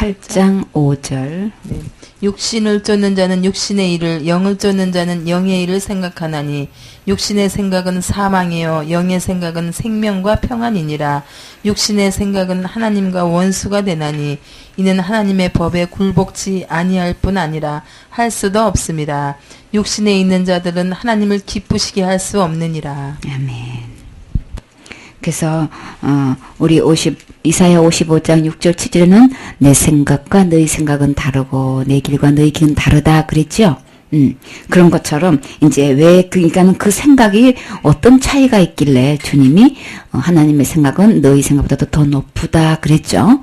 8장 5절. 네. 육신을 쫓는 자는 육신의 일을, 영을 쫓는 자는 영의 일을 생각하나니 육신의 생각은 사망이요 영의 생각은 생명과 평안이니라. 육신의 생각은 하나님과 원수가 되나니 이는 하나님의 법에 굴복지 아니할 뿐 아니라 할 수도 없습니다. 육신에 있는 자들은 하나님을 기쁘시게 할 수 없느니라. 아멘. 그래서 우리 이사야 55장 6절 7절에는 내 생각과 너희 생각은 다르고 내 길과 너희 길은 다르다 그랬죠. 그런 것처럼 이제 왜 그러니까는 그 생각이 어떤 차이가 있길래 주님이 하나님의 생각은 너희 생각보다도 더 높다 그랬죠.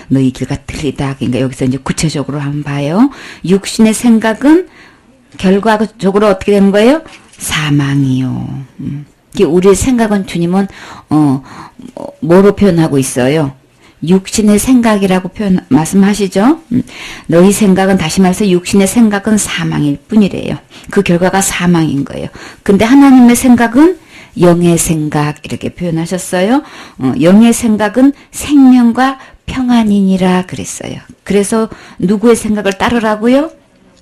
너희 길과 틀리다. 그러니까 여기서 이제 구체적으로 한번 봐요. 육신의 생각은 결과적으로 어떻게 되는 거예요? 사망이요. 우리의 생각은 주님은 뭐로 표현하고 있어요? 육신의 생각이라고 말씀하시죠. 너희 생각은 다시 말해서 육신의 생각은 사망일 뿐이래요. 그 결과가 사망인 거예요. 근데 하나님의 생각은 영의 생각 이렇게 표현하셨어요. 영의 생각은 생명과 평안이니라 그랬어요. 그래서 누구의 생각을 따르라고요?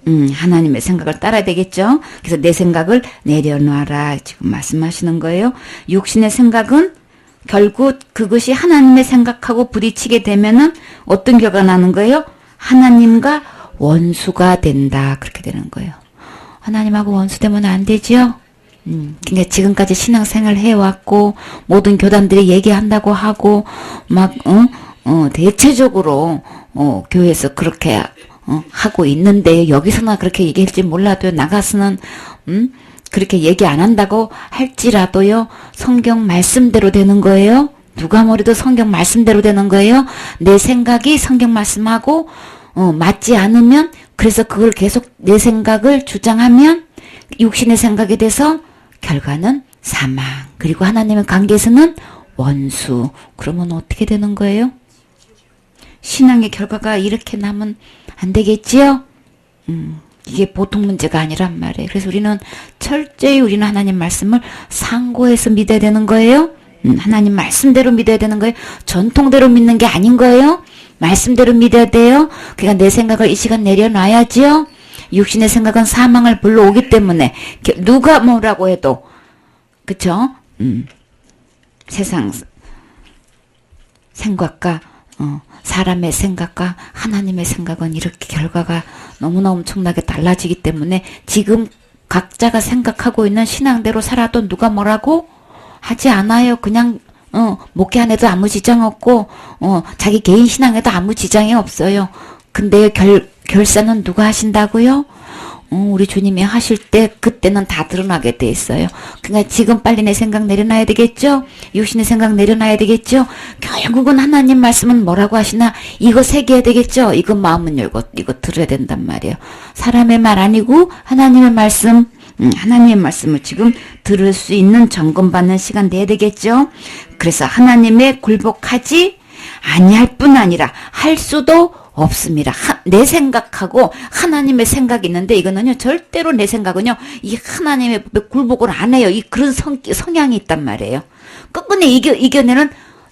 하나님의 생각을 따라야 되겠죠. 그래서 내 생각을 내려놔라 지금 말씀하시는 거예요. 육신의 생각은 결국 그것이 하나님의 생각하고 부딪히게 되면은 어떤 결과가 나는 거예요? 하나님과 원수가 된다 그렇게 되는 거예요. 하나님하고 원수되면 안 되죠. 그러니까 지금까지 신앙생활 해왔고 모든 교단들이 얘기한다고 하고 막 대체적으로 교회에서 그렇게 하고 있는데 여기서나 그렇게 얘기할지 몰라도 나가서는 그렇게 얘기 안 한다고 할지라도요 성경 말씀대로 되는 거예요. 누가 뭐래도 성경 말씀대로 되는 거예요. 내 생각이 성경 말씀하고 맞지 않으면 그래서 그걸 계속 내 생각을 주장하면 육신의 생각에 대해서 결과는 사망 그리고 하나님의 관계에서는 원수. 그러면 어떻게 되는 거예요? 신앙의 결과가 이렇게 나면 안 되겠지요? 이게 보통 문제가 아니란 말이에요. 그래서 우리는 철저히 우리는 하나님 말씀을 상고해서 믿어야 되는 거예요. 하나님 말씀대로 믿어야 되는 거예요. 전통대로 믿는 게 아닌 거예요. 말씀대로 믿어야 돼요. 그러니까 내 생각을 이 시간 내려놔야지요. 육신의 생각은 사망을 불러오기 때문에 누가 뭐라고 해도 그쵸? 세상 생각과 사람의 생각과 하나님의 생각은 이렇게 결과가 너무나 엄청나게 달라지기 때문에 지금 각자가 생각하고 있는 신앙대로 살아도 누가 뭐라고 하지 않아요. 그냥 목회 안에도 아무 지장 없고 자기 개인 신앙에도 아무 지장이 없어요. 근데 결산은 누가 하신다고요? 우리 주님이 하실 때 그때는 다 드러나게 돼 있어요. 그러니까 지금 빨리 내 생각 내려놔야 되겠죠? 육신의 생각 내려놔야 되겠죠? 결국은 하나님 말씀은 뭐라고 하시나? 이거 새겨야 되겠죠? 이거 마음은 열고 이거 들어야 된단 말이에요. 사람의 말 아니고 하나님의 말씀, 하나님의 말씀을 지금 들을 수 있는 점검받는 시간 내야 되겠죠? 그래서 하나님의 굴복하지 아니할 뿐 아니라 할 수도 없습니다. 내 생각하고 하나님의 생각이 있는데 이거는요 절대로 내 생각은요 이 하나님의 굴복을 안 해요. 이 그런 성향이 있단 말이에요. 끝끝내 이겨내는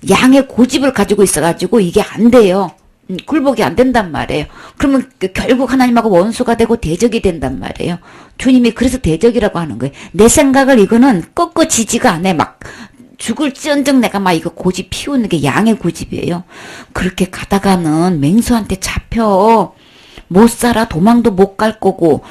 양의 고집을 가지고 있어가지고 이게 안 돼요. 굴복이 안 된단 말이에요. 그러면 결국 하나님하고 원수가 되고 대적이 된단 말이에요. 주님이 그래서 대적이라고 하는 거예요. 내 생각을 이거는 꺾어지지가 않아. 막 죽을지언정 내가 막 이거 고집 피우는 게 양의 고집이에요. 그렇게 가다가는 맹수한테 잡혀 못 살아. 도망도 못 갈 거고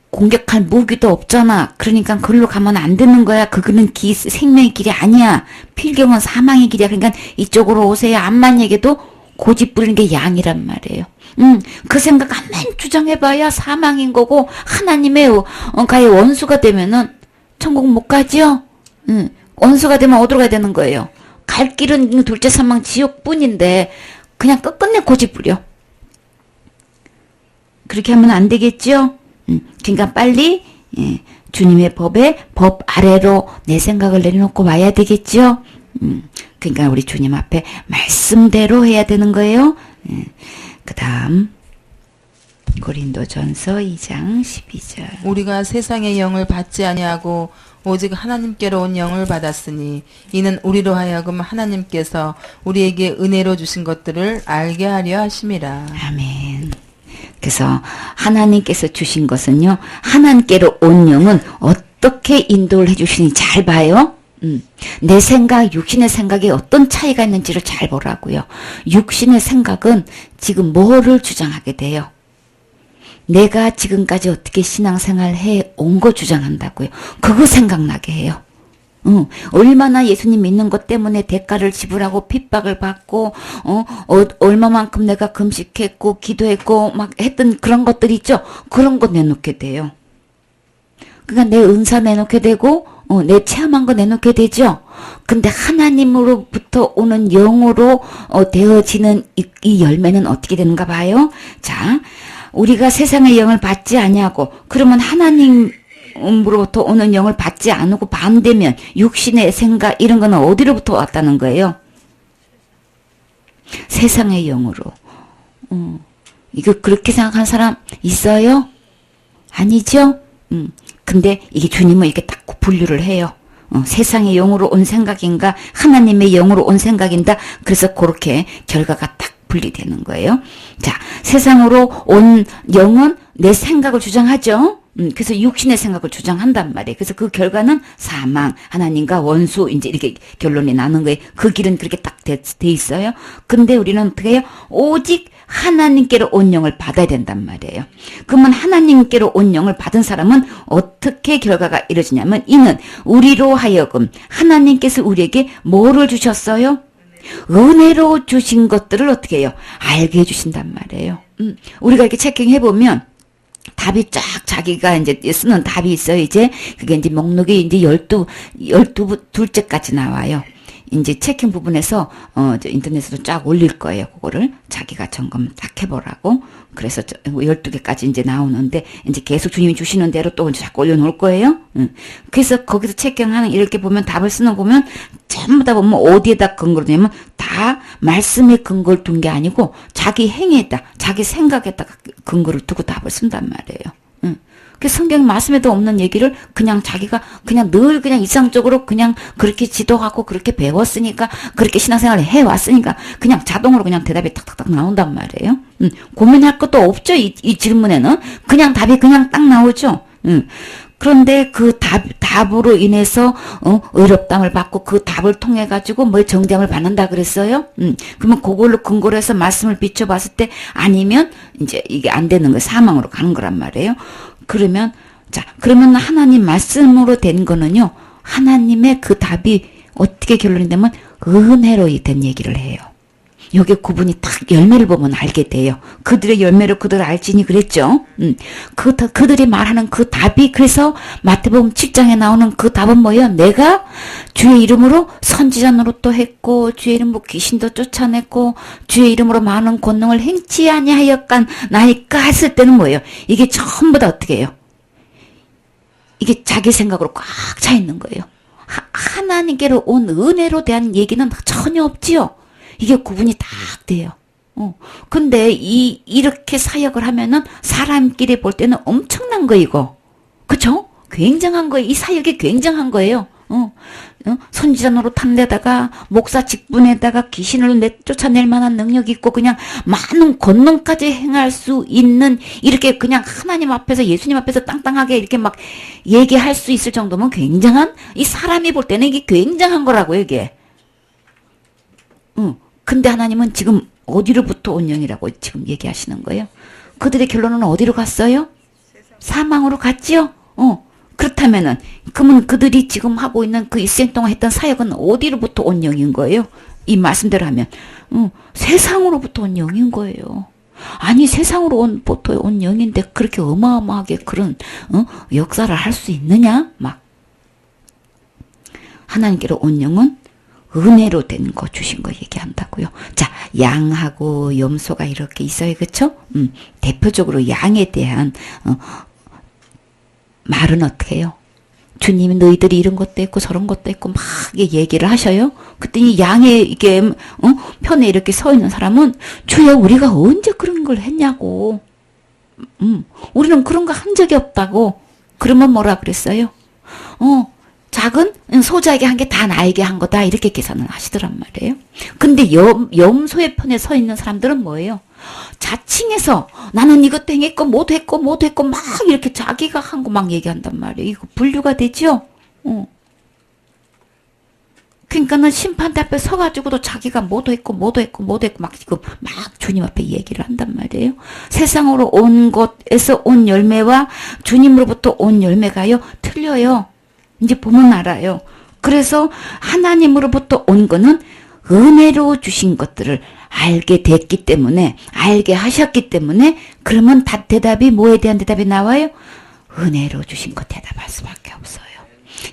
공격할 무기도 없잖아. 그러니까 그걸로 가면 안 되는 거야. 그거는 생명의 길이 아니야. 필경은 사망의 길이야. 그러니까 이쪽으로 오세요. 암만 얘기해도 고집 부리는 게 양이란 말이에요. 그 생각 한번 주장해봐야 사망인 거고 하나님의 가의 원수가 되면은 천국 못 가죠. 원수가 되면 어디로 가야 되는 거예요? 갈 길은 둘째 사망 지옥뿐인데 그냥 끝끝내 고집 부려. 그렇게 하면 안 되겠죠? 그러니까 빨리 주님의 법 아래로 내 생각을 내려놓고 와야 되겠죠? 그러니까 우리 주님 앞에 말씀대로 해야 되는 거예요. 그 다음 고린도전서 2장 12절. 우리가 세상의 영을 받지 아니하고 오직 하나님께로 온 영을 받았으니 이는 우리로 하여금 하나님께서 우리에게 은혜로 주신 것들을 알게 하려 하심이라. 아멘. 그래서 하나님께서 주신 것은요, 하나님께로 온 영은 어떻게 인도를 해주시니 잘 봐요. 내 생각, 육신의 생각에 어떤 차이가 있는지를 잘 보라고요. 육신의 생각은 지금 뭐를 주장하게 돼요? 내가 지금까지 어떻게 신앙생활 해온 거 주장한다고요. 그거 생각나게 해요. 얼마나 예수님 믿는 것 때문에 대가를 지불하고 핍박을 받고, 얼마만큼 내가 금식했고, 기도했고, 막 했던 그런 것들 있죠? 그런 거 내놓게 돼요. 그러니까 내 은사 내놓게 되고, 내 체험한 거 내놓게 되죠? 근데 하나님으로부터 오는 영으로, 되어지는 이 열매는 어떻게 되는가 봐요? 자, 우리가 세상의 영을 받지 아니하고, 그러면 하나님으로부터 오는 영을 받지 않고 반대면 육신의 생각 이런 거는 어디로부터 왔다는 거예요? 세상의 영으로. 이거 그렇게 생각하는 사람 있어요? 아니죠? 근데 이게 주님은 이렇게 딱 분류를 해요. 세상의 영으로 온 생각인가 하나님의 영으로 온 생각인가. 그래서 그렇게 결과가 딱 분리되는 거예요. 자, 세상으로 온 영은 내 생각을 주장하죠. 그래서 육신의 생각을 주장한단 말이에요. 그래서 그 결과는 사망, 하나님과 원수, 이제 이렇게 결론이 나는 거예요. 그 길은 그렇게 딱 돼 있어요. 근데 우리는 어떻게 해요? 오직 하나님께로 온 영을 받아야 된단 말이에요. 그러면 하나님께로 온 영을 받은 사람은 어떻게 결과가 이루어지냐면, 이는 우리로 하여금 하나님께서 우리에게 뭐를 주셨어요? 은혜로 주신 것들을 어떻게 해요? 알게 해주신단 말이에요. 우리가 이렇게 체킹해보면, 답이 쫙 자기가 이제 쓰는 답이 있어요. 이제 그게 이제 목록이 이제 12둘째까지 나와요. 이제 체킹 부분에서 인터넷으로 쫙 올릴 거예요. 그거를 자기가 점검 딱 해보라고. 그래서 12개까지 이제 나오는데 이제 계속 주님이 주시는 대로 또 이제 자꾸 올려놓을 거예요. 그래서 거기서 체킹하는 이렇게 보면 답을 쓰는 거 보면 전부 다 보면 어디에다 근거를 두냐면 다 말씀에 근거를 둔 게 아니고 자기 행위에다 자기 생각에다가 근거를 두고 답을 쓴단 말이에요. 그 성경 말씀에도 없는 얘기를 그냥 자기가 그냥 늘 그냥 일상적으로 그냥 그렇게 지도하고 그렇게 배웠으니까 그렇게 신앙생활을 해왔으니까 그냥 자동으로 그냥 대답이 탁탁탁 나온단 말이에요. 고민할 것도 없죠. 이 질문에는 그냥 답이 그냥 딱 나오죠. 그런데 그 답으로 인해서 의롭다함을 받고 그 답을 통해 가지고 뭐 정죄함을 받는다 그랬어요. 그러면 그걸로 근거로 해서 말씀을 비춰봤을 때 아니면 이제 이게 안 되는 거예요. 사망으로 가는 거란 말이에요. 그러면 하나님 말씀으로 된 거는요, 하나님의 그 답이 어떻게 결론이 되면 은혜로 된 얘기를 해요. 여기 구분이 딱 열매를 보면 알게 돼요. 그들의 열매를 그들 알지니 그랬죠. 그들이 말하는 그 답이, 그래서 마태복음 7장에 나오는 그 답은 뭐예요? 내가 주의 이름으로 선지자 노릇도 했고 주의 이름으로 귀신도 쫓아냈고 주의 이름으로 많은 권능을 행치 아니하였나이까 했을 때는 뭐예요? 이게 전부 다 어떻게 해요? 이게 자기 생각으로 꽉 차 있는 거예요. 하나님께로 온 은혜로 대한 얘기는 전혀 없지요. 이게 구분이 딱 돼요. 근데 이렇게 사역을 하면은 사람끼리 볼 때는 엄청난 거 이거. 그쵸? 굉장한 거예요. 이 사역이 굉장한 거예요. 선지자 노릇한 데다가 목사 직분에다가 귀신을 쫓아낼 만한 능력이 있고 그냥 많은 권능까지 행할 수 있는, 이렇게 그냥 하나님 앞에서 예수님 앞에서 땅땅하게 이렇게 막 얘기할 수 있을 정도면 굉장한, 이 사람이 볼 때는 이게 굉장한 거라고 이게. 근데 하나님은 지금 어디로부터 온 영이라고 지금 얘기하시는 거예요? 그들의 결론은 어디로 갔어요? 사망으로 갔지요? 그렇다면은, 그러면 그들이 지금 하고 있는 그 일생 동안 했던 사역은 어디로부터 온 영인 거예요? 이 말씀대로 하면, 세상으로부터 온 영인 거예요. 아니, 세상으로부터 온 영인데 그렇게 어마어마하게 그런, 역사를 할 수 있느냐? 막. 하나님께로 온 영은 은혜로 된 거 주신 거 얘기한다고요. 자, 양하고 염소가 이렇게 있어요. 그쵸? 대표적으로 양에 대한 말은 어떻게 해요? 주님이 너희들이 이런 것도 했고 저런 것도 했고 막 얘기를 하셔요. 그랬더니 양의 이게 편에 이렇게 서 있는 사람은 주여 우리가 언제 그런 걸 했냐고. 우리는 그런 거 한 적이 없다고. 그러면 뭐라 그랬어요? 작은 소자에게 한 게 다 나에게 한 거다 이렇게 계산을 하시더란 말이에요. 근데 염소의 편에 서 있는 사람들은 뭐예요? 자칭해서 나는 이것도 행했고 뭐도 했고 뭐도 했고 막 이렇게 자기가 한 거 막 얘기한단 말이에요. 이거 분류가 되죠? 그러니까는 심판대 앞에 서가지고도 자기가 뭐도 했고 뭐도 했고 뭐도 했고 막 지금 막 주님 앞에 얘기를 한단 말이에요. 세상으로 온 것에서 온 열매와 주님으로부터 온 열매가요 틀려요. 이제 보면 알아요. 그래서 하나님으로부터 온 거는 은혜로 주신 것들을 알게 됐기 때문에 알게 하셨기 때문에 그러면 대답이 뭐에 대한 대답이 나와요? 은혜로 주신 것 대답할 수밖에 없어요.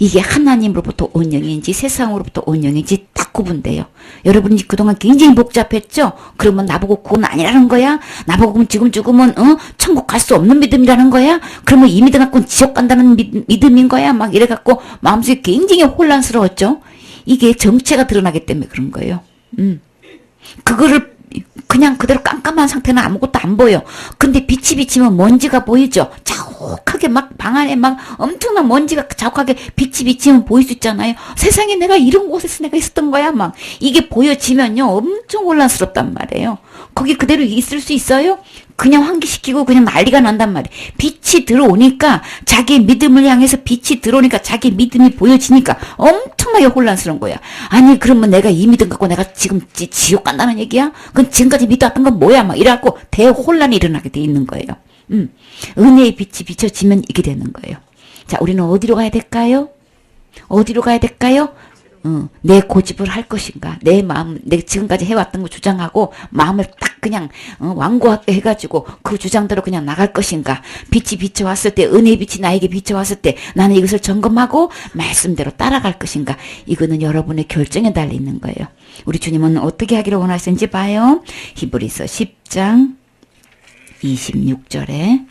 이게 하나님으로부터 온 영인지 세상으로부터 온 영인지 딱 구분돼요. 여러분이 그동안 굉장히 복잡했죠? 그러면 나보고 그건 아니라는 거야? 나보고 지금 죽으면 천국 갈 수 없는 믿음이라는 거야? 그러면 이 믿음 갖고는 지옥 간다는 믿음인 거야? 막 이래갖고 마음속이 굉장히 혼란스러웠죠? 이게 정체가 드러나기 때문에 그런 거예요. 그거를 그냥 그대로 깜깜한 상태는 아무것도 안 보여. 근데 빛이 비치면 먼지가 보이죠? 자욱하게 막 방 안에 막 엄청난 먼지가 자욱하게 빛이 비치면 보일 수 있잖아요. 세상에 내가 이런 곳에서 내가 있었던 거야. 막 이게 보여지면요 엄청 혼란스럽단 말이에요. 거기 그대로 있을 수 있어요? 그냥 환기시키고 그냥 난리가 난단 말이에요. 빛이 들어오니까 자기 믿음을 향해서 빛이 들어오니까 자기 믿음이 보여지니까 엄청나게 혼란스러운 거야. 아니 그러면 내가 이 믿음 갖고 내가 지금 지옥 간다는 얘기야? 그럼 지금까지 믿어왔던 건 뭐야? 막 이래갖고 대혼란이 일어나게 돼 있는 거예요. 은혜의 빛이 비춰지면 이게 되는 거예요. 자, 우리는 어디로 가야 될까요? 어디로 가야 될까요? 내 고집을 할 것인가? 내 마음, 내가 지금까지 해왔던 거 주장하고 마음을 딱 그냥 완고하게 해가지고 그 주장대로 그냥 나갈 것인가? 빛이 비춰왔을 때, 은혜의 빛이 나에게 비춰왔을 때 나는 이것을 점검하고 말씀대로 따라갈 것인가? 이거는 여러분의 결정에 달려있는 거예요. 우리 주님은 어떻게 하기를 원하시는지 봐요. 히브리서 10장 26절에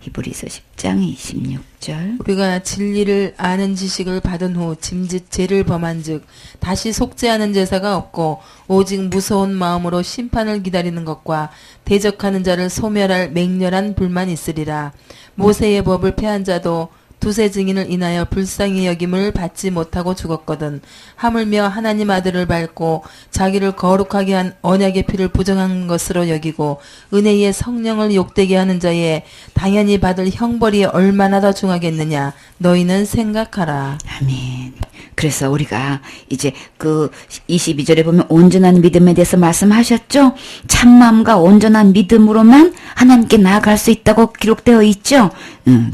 히브리서 10장 26절 우리가 진리를 아는 지식을 받은 후 짐짓 죄를 범한 즉 다시 속죄하는 제사가 없고 오직 무서운 마음으로 심판을 기다리는 것과 대적하는 자를 소멸할 맹렬한 불만 있으리라. 모세의 법을 폐한 자도 두세 증인을 인하여 불쌍히 여김을 받지 못하고 죽었거든. 하물며 하나님 아들을 밟고 자기를 거룩하게 한 언약의 피를 부정한 것으로 여기고 은혜의 성령을 욕되게 하는 자에 당연히 받을 형벌이 얼마나 더 중하겠느냐. 너희는 생각하라. 아멘. 그래서 우리가 이제 그 22절에 보면 온전한 믿음에 대해서 말씀하셨죠? 참마음과 온전한 믿음으로만 하나님께 나아갈 수 있다고 기록되어 있죠?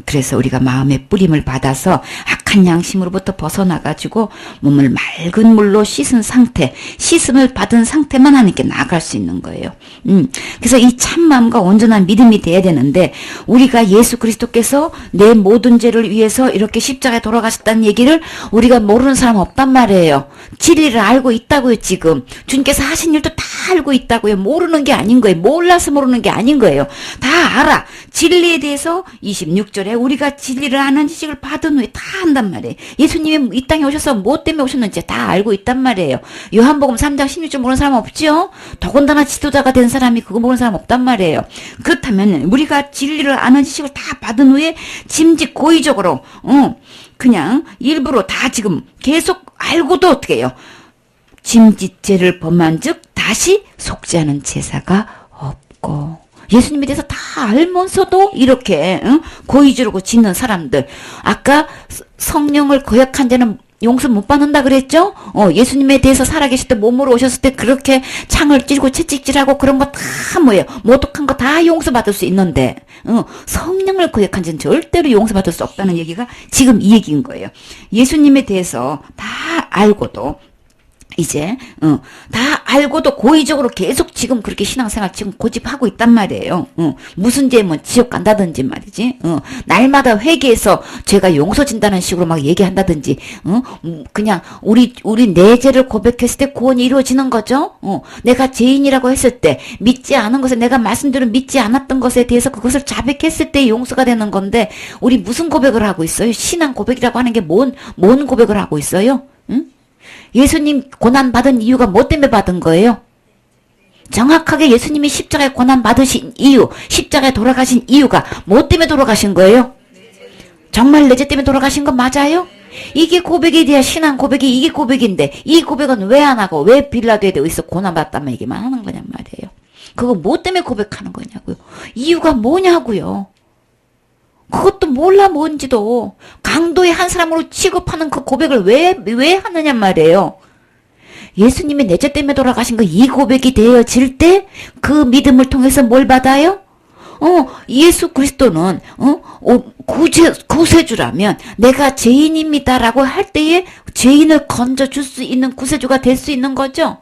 그래서 우리가 마음의 뿌림을 받아서 악한 양심으로부터 벗어나가지고 몸을 맑은 물로 씻은 상태, 씻음을 받은 상태만 하나님께 나아갈 수 있는 거예요. 그래서 이 참마음과 온전한 믿음이 돼야 되는데 우리가 예수 그리스도께서 내 모든 죄를 위해서 이렇게 십자가에 돌아가셨다는 얘기를 우리가 모르는 사람 없단 말이에요. 진리를 알고 있다고요. 지금 주님께서 하신 일도 다 알고 있다고요. 모르는 게 아닌 거예요. 몰라서 모르는 게 아닌 거예요. 다 알아. 진리에 대해서 26절에 우리가 진리를 아는 지식을 받은 후에 다 한단 말이에요. 예수님이 이 땅에 오셔서 뭐 때문에 오셨는지 다 알고 있단 말이에요. 요한복음 3장 16절 모르는 사람 없죠? 더군다나 지도자가 된 사람이 그거 모르는 사람 없단 말이에요. 그렇다면 우리가 진리를 아는 지식을 다 받은 후에 짐짓 고의적으로 그냥 일부러 다 지금 계속 알고도 어떻게 해요? 짐짓죄를 범한 즉 다시 속죄하는 제사가 없고 예수님에 대해서 다 알면서도 이렇게 고의적으로 짓는 사람들 아까 성령을 거역한 자는 용서 못 받는다 그랬죠? 예수님에 대해서 살아계실 때 몸으로 오셨을 때 그렇게 창을 찌르고 채찍질하고 그런 거 다 뭐예요? 모독한 거 다 용서받을 수 있는데 성령을 거역한 자는 절대로 용서받을 수 없다는 얘기가 지금 이 얘기인 거예요. 예수님에 대해서 다 알고도 이제 다 알고도 고의적으로 계속 지금 그렇게 신앙생활 지금 고집하고 있단 말이에요. 무슨 죄면 지옥 간다든지 말이지. 날마다 회개해서 죄가 용서진다는 식으로 막 얘기한다든지. 그냥 우리 내 죄를 고백했을 때 구원이 이루어지는 거죠. 내가 죄인이라고 했을 때 믿지 않은 것에 내가 말씀대로 믿지 않았던 것에 대해서 그것을 자백했을 때 용서가 되는 건데 우리 무슨 고백을 하고 있어요? 신앙 고백이라고 하는 게 뭔 고백을 하고 있어요? 예수님 고난받은 이유가 뭐 때문에 받은 거예요? 정확하게 예수님이 십자가에 고난받으신 이유, 십자가에 돌아가신 이유가 뭐 때문에 돌아가신 거예요? 정말 내 죄 때문에 돌아가신 거 맞아요? 이게 고백에 대한 신앙 고백이 이게 고백인데 이 고백은 왜 안 하고 왜 빌라도에 대해서 고난받았다면 얘기만 하는 거냔 말이에요. 그거 뭐 때문에 고백하는 거냐고요. 이유가 뭐냐고요. 그것도 몰라 뭔지도. 강도의 한 사람으로 취급하는 그 고백을 왜 하느냐 말이에요. 예수님이 내 죄 때문에 돌아가신 거 이 고백이 되어질 때 그 믿음을 통해서 뭘 받아요? 예수 그리스도는 구세주라면 내가 죄인입니다라고 할 때에 죄인을 건져줄 수 있는 구세주가 될 수 있는 거죠.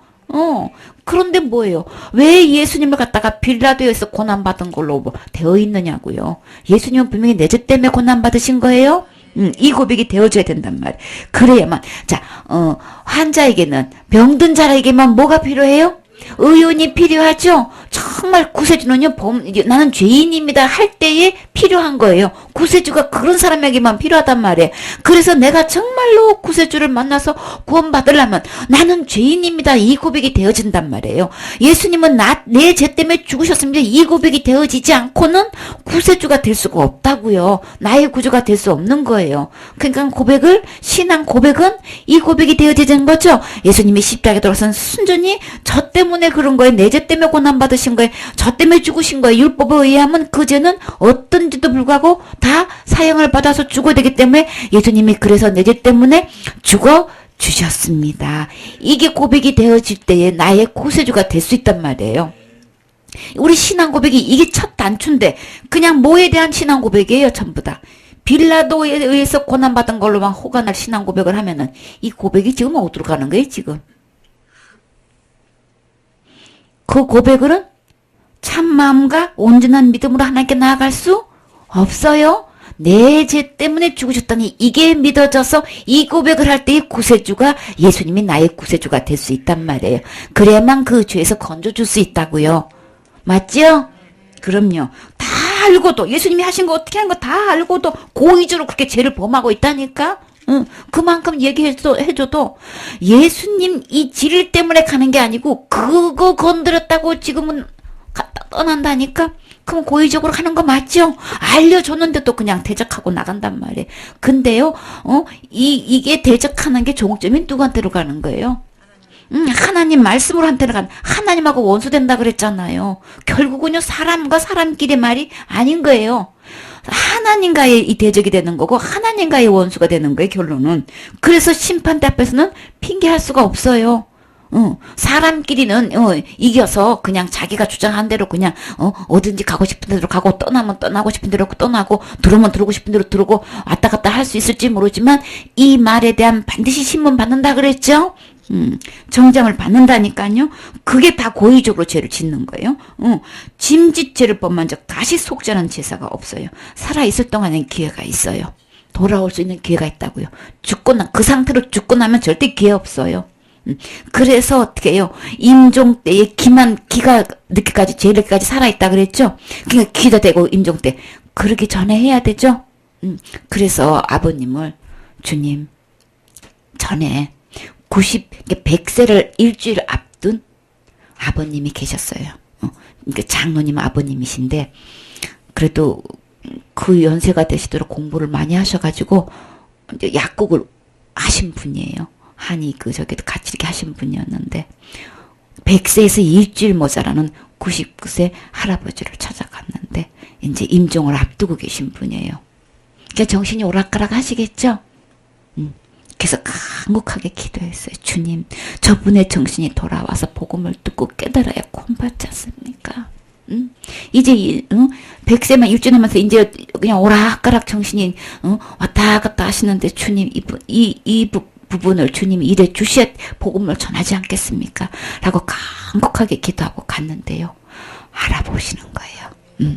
그런데 뭐예요? 왜 예수님을 갖다가 빌라도에서 고난받은 걸로 되어 있느냐고요. 예수님은 분명히 내 죄 때문에 고난받으신 거예요. 이 고백이 되어줘야 된단 말이에요. 그래야만. 자, 환자에게는, 병든 자에게만 뭐가 필요해요? 의원이 필요하죠? 정말 구세주는요, 나는 죄인입니다 할 때에 필요한 거예요. 구세주가 그런 사람에게만 필요하단 말이에요. 그래서 내가 정말로 구세주를 만나서 구원받으려면 나는 죄인입니다. 이 고백이 되어진단 말이에요. 예수님은 내 죄 때문에 죽으셨습니다. 이 고백이 되어지지 않고는 구세주가 될 수가 없다고요. 나의 구주가 될 수 없는 거예요. 그러니까 신앙 고백은 이 고백이 되어지는 거죠. 예수님이 십자가에 들어선 순전히 저 때문에 그런 거예요. 내 죄 때문에 고난받으신 거예요. 저 때문에 죽으신 거예요. 율법에 의하면 그 죄는 어떤지도 불구하고 다 사형을 받아서 죽어야 되기 때문에 예수님이 그래서 내 죄 때문에 죽어 주셨습니다. 이게 고백이 되어질 때에 나의 구세주가 될 수 있단 말이에요. 우리 신앙 고백이 이게 첫 단추인데 그냥 뭐에 대한 신앙 고백이에요. 전부 다. 빌라도에 의해서 고난받은 걸로만 호간할 신앙 고백을 하면은 이 고백이 지금 어디로 가는 거예요 지금. 그 고백은 참 마음과 온전한 믿음으로 하나님께 나아갈 수 없어요. 내 죄 때문에 죽으셨다니 이게 믿어져서 이 고백을 할 때의 구세주가 예수님이 나의 구세주가 될 수 있단 말이에요. 그래야만 그 죄에서 건져줄 수 있다고요. 맞죠? 그럼요. 다 알고도 예수님이 하신 거 어떻게 한 거 다 알고도 고의적으로 그렇게 죄를 범하고 있다니까. 그만큼 얘기해줘도 예수님 이 질 때문에 가는 게 아니고 그거 건드렸다고 지금은 갔다 떠난다니까. 그럼 고의적으로 하는 거 맞죠? 알려줬는데도 그냥 대적하고 나간단 말이에요. 근데요, 이게 대적하는 게 종점이 누구한테로 가는 거예요? 하나님 말씀으로 한테로 가는, 하나님하고 원수된다 그랬잖아요. 결국은요, 사람과 사람끼리 말이 아닌 거예요. 하나님과의 이 대적이 되는 거고, 하나님과의 원수가 되는 거예요, 결론은. 그래서 심판대 앞에서는 핑계할 수가 없어요. 사람끼리는 이겨서 그냥 자기가 주장한 대로 그냥 어딘지 가고 싶은 대로 가고 떠나면 떠나고 싶은 대로 떠나고 들어오면 들어오고 싶은 대로 들어오고 왔다 갔다 할 수 있을지 모르지만 이 말에 대한 반드시 신문 받는다 그랬죠? 정장을 받는다니까요. 그게 다 고의적으로 죄를 짓는 거예요. 짐짓 죄를 범한 적 다시 속죄하는 제사가 없어요. 살아있을 동안엔 기회가 있어요. 돌아올 수 있는 기회가 있다고요. 그 상태로 죽고 나면 절대 기회 없어요. 그래서 어떻게 해요? 임종 때에 기가 늦게까지, 제일 늦게까지 살아있다 그랬죠? 그러니까 기도 되고 임종 때. 그러기 전에 해야 되죠? 그래서 아버님을, 주님, 전에 100세를 일주일 앞둔 아버님이 계셨어요. 그러니까 장로님 아버님이신데, 그래도 그 연세가 되시도록 공부를 많이 하셔가지고, 약국을 하신 분이에요. 한이 저기도 같이 이렇게 하신 분이었는데 100세에서 일주일 모자라는 99세 할아버지를 찾아갔는데 이제 임종을 앞두고 계신 분이에요. 그러니까 정신이 오락가락 하시겠죠? 그래서 간곡하게 기도했어요. 주님, 저분의 정신이 돌아와서 복음을 듣고 깨달아야 구원받지 않습니까? 이제 100세만 일주일 하면서 이제 그냥 오락가락 정신이 왔다 갔다 하시는데 주님 이 부분을 주님이 이래 주셔야 복음을 전하지 않겠습니까? 라고 간곡하게 기도하고 갔는데요. 알아보시는 거예요.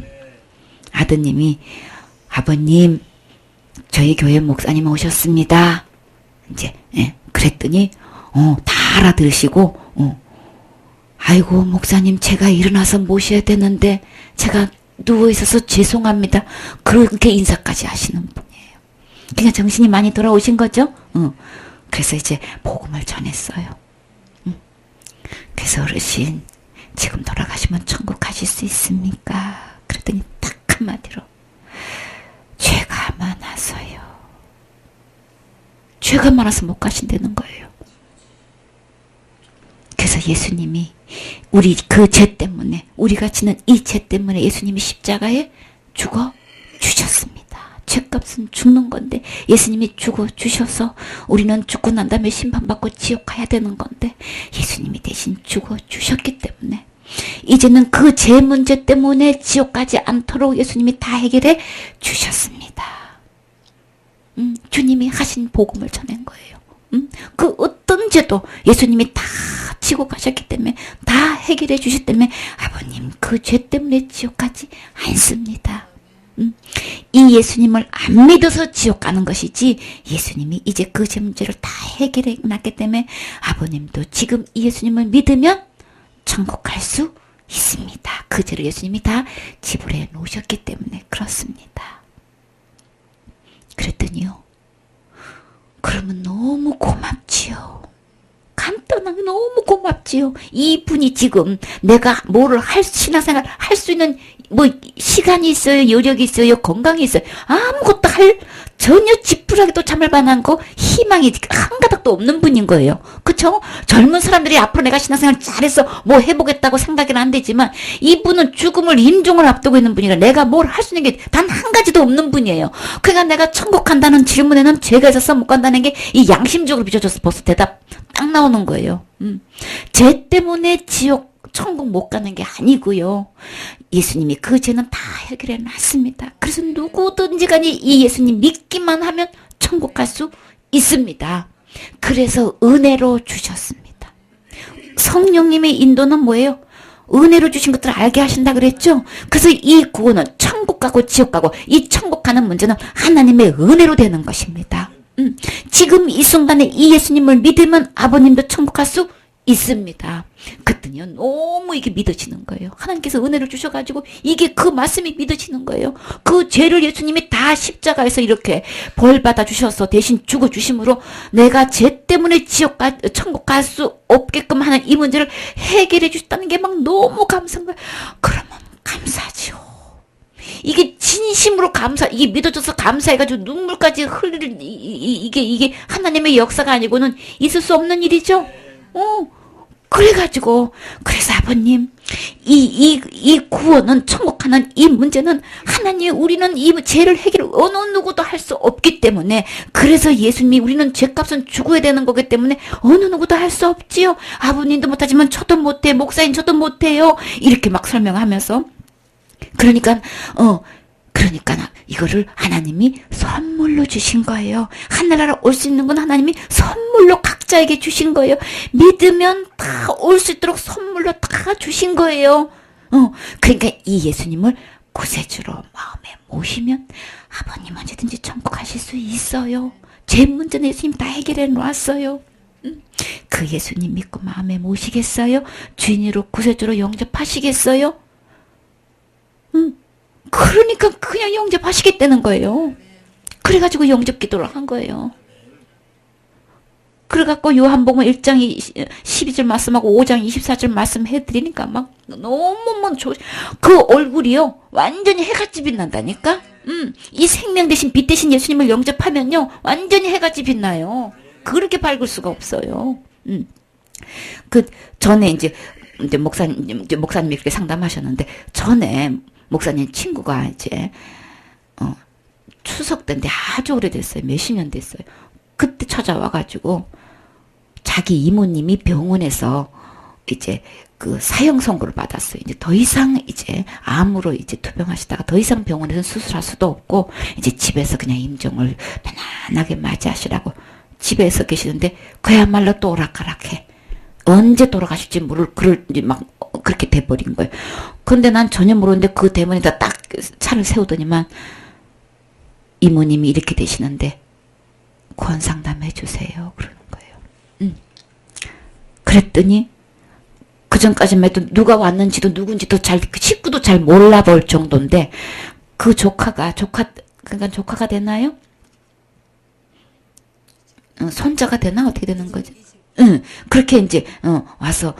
아드님이 아버님 저희 교회 목사님 오셨습니다. 이제 그랬더니 다 알아들으시고 아이고 목사님 제가 일어나서 모셔야 되는데 제가 누워있어서 죄송합니다. 그렇게 인사까지 하시는 분이에요. 그냥 정신이 많이 돌아오신 거죠? 그래서 이제 복음을 전했어요. 그래서 어르신 지금 돌아가시면 천국 가실 수 있습니까? 그랬더니 딱 한마디로 죄가 많아서요. 죄가 많아서 못 가신다는 거예요. 그래서 예수님이 우리 그 죄 때문에, 우리가 지는 이 죄 때문에 예수님이 십자가에 죽어 주셨습니다. 죄값은 죽는 건데 예수님이 죽어 주셔서 우리는 죽고 난 다음에 심판받고 지옥 가야 되는 건데 예수님이 대신 죽어 주셨기 때문에 이제는 그 죄 문제 때문에 지옥 가지 않도록 예수님이 다 해결해 주셨습니다. 주님이 하신 복음을 전한 거예요. 그 어떤 죄도 예수님이 다 지고 가셨기 때문에, 다 해결해 주셨기 때문에 아버님 그 죄 때문에 지옥 가지 않습니다. 이 예수님을 안 믿어서 지옥 가는 것이지, 예수님이 이제 그 죄 문제를 다 해결해 놨기 때문에 아버님도 지금 이 예수님을 믿으면 천국 갈 수 있습니다. 그 죄를 예수님이 다 지불해 놓으셨기 때문에 그렇습니다. 그랬더니요, 그러면 너무 고맙지요. 간단하게 너무 고맙지요. 이분이 지금 내가 뭐를 신앙생활 할 수 있는 뭐 시간이 있어요, 여력이 있어요, 건강이 있어요. 아무것도 전혀 지푸라기도 참을 만한 거 희망이 한 가닥도 없는 분인 거예요. 그쵸? 젊은 사람들이 앞으로 내가 신앙생활 잘해서 뭐 해보겠다고 생각은 안 되지만 이분은 죽음을 임종을 앞두고 있는 분이라 내가 뭘 할 수 있는 게 단 한 가지도 없는 분이에요. 그러니까 내가 천국 간다는 질문에는 죄가 있어서 못 간다는 게 이 양심적으로 비춰줘서 벌써 대답 딱 나오는 거예요. 죄 때문에 천국 못 가는 게 아니고요. 예수님이 그 죄는 다 해결해 놨습니다. 그래서 누구든지 간에 이 예수님 믿기만 하면 천국 갈 수 있습니다. 그래서 은혜로 주셨습니다. 성령님의 인도는 뭐예요? 은혜로 주신 것들을 알게 하신다 그랬죠? 그래서 이 구원은 천국 가고 지옥 가고 이 천국 가는 문제는 하나님의 은혜로 되는 것입니다. 지금 이 순간에 이 예수님을 믿으면 아버님도 천국 갈 수 있습니다. 그랬더니 너무 이게 믿어지는 거예요. 하나님께서 은혜를 주셔가지고 이게 그 말씀이 믿어지는 거예요. 그 죄를 예수님이 다 십자가에서 이렇게 벌 받아 주셔서 대신 죽어 주심으로 내가 죄 때문에 천국 갈 수 없게끔 하는 이 문제를 해결해 주셨다는 게 막 너무 감사한 거예요. 그러면 감사죠. 이게 진심으로 이게 믿어져서 감사해가지고 눈물까지 흘릴, 이게 하나님의 역사가 아니고는 있을 수 없는 일이죠. 그래서 아버님, 이 구원은, 천국 가는 이 문제는 하나님, 우리는 이 죄를 어느 누구도 할 수 없기 때문에, 그래서 예수님이 우리는 죄값은 죽어야 되는 거기 때문에 어느 누구도 할 수 없지요. 아버님도 못하지만 저도 못해, 목사님 저도 못해요. 이렇게 막 설명하면서. 그러니까 이거를 하나님이 선물로 주신 거예요. 하늘나라 올 수 있는 건 하나님이 선물로 각자에게 주신 거예요. 믿으면 다 올 수 있도록 선물로 다 주신 거예요. 그러니까 이 예수님을 구세주로 마음에 모시면 아버님 언제든지 천국 가실 수 있어요. 죄 문제는 예수님 다 해결해 놓았어요. 그 예수님 믿고 마음에 모시겠어요? 주인으로 구세주로 영접하시겠어요? 그러니까 그냥 영접하시겠다는 거예요. 그래가지고 영접 기도를 한 거예요. 그래갖고 요한복음 1장 12절 말씀하고 5장 24절 말씀해드리니까 막 너무 그 얼굴이요 완전히 해같이 빛난다니까. 이 생명 대신 빛 대신 예수님을 영접하면요 완전히 해같이 빛나요. 그렇게 밝을 수가 없어요. 그 전에 이제 목사님이 이렇게 상담하셨는데 전에 목사님 친구가 이제 추석 때인데 아주 오래됐어요. 몇십 년 됐어요. 그때 찾아와가지고 자기 이모님이 병원에서 이제 그 사형 선고를 받았어요. 이제 더 이상 이제 암으로 이제 투병하시다가 더 이상 병원에서 수술할 수도 없고 이제 집에서 그냥 임종을 편안하게 맞이하시라고 집에서 계시는데 그야말로 또 오락가락해. 언제 돌아가실지 그럴지 막 그렇게 돼버린 거예요. 근데 난 전혀 모르는데 그 대문에다 딱 차를 세우더니만 이모님이 이렇게 되시는데 구원 상담해 주세요. 그러는 거예요. 그랬더니 그 전까지만 해도 누가 왔는지도 누군지도 그 식구도 잘 몰라볼 정도인데 그 조카가 되나요? 손자가 되나? 어떻게 되는 거지? 그렇게 이제, 와서,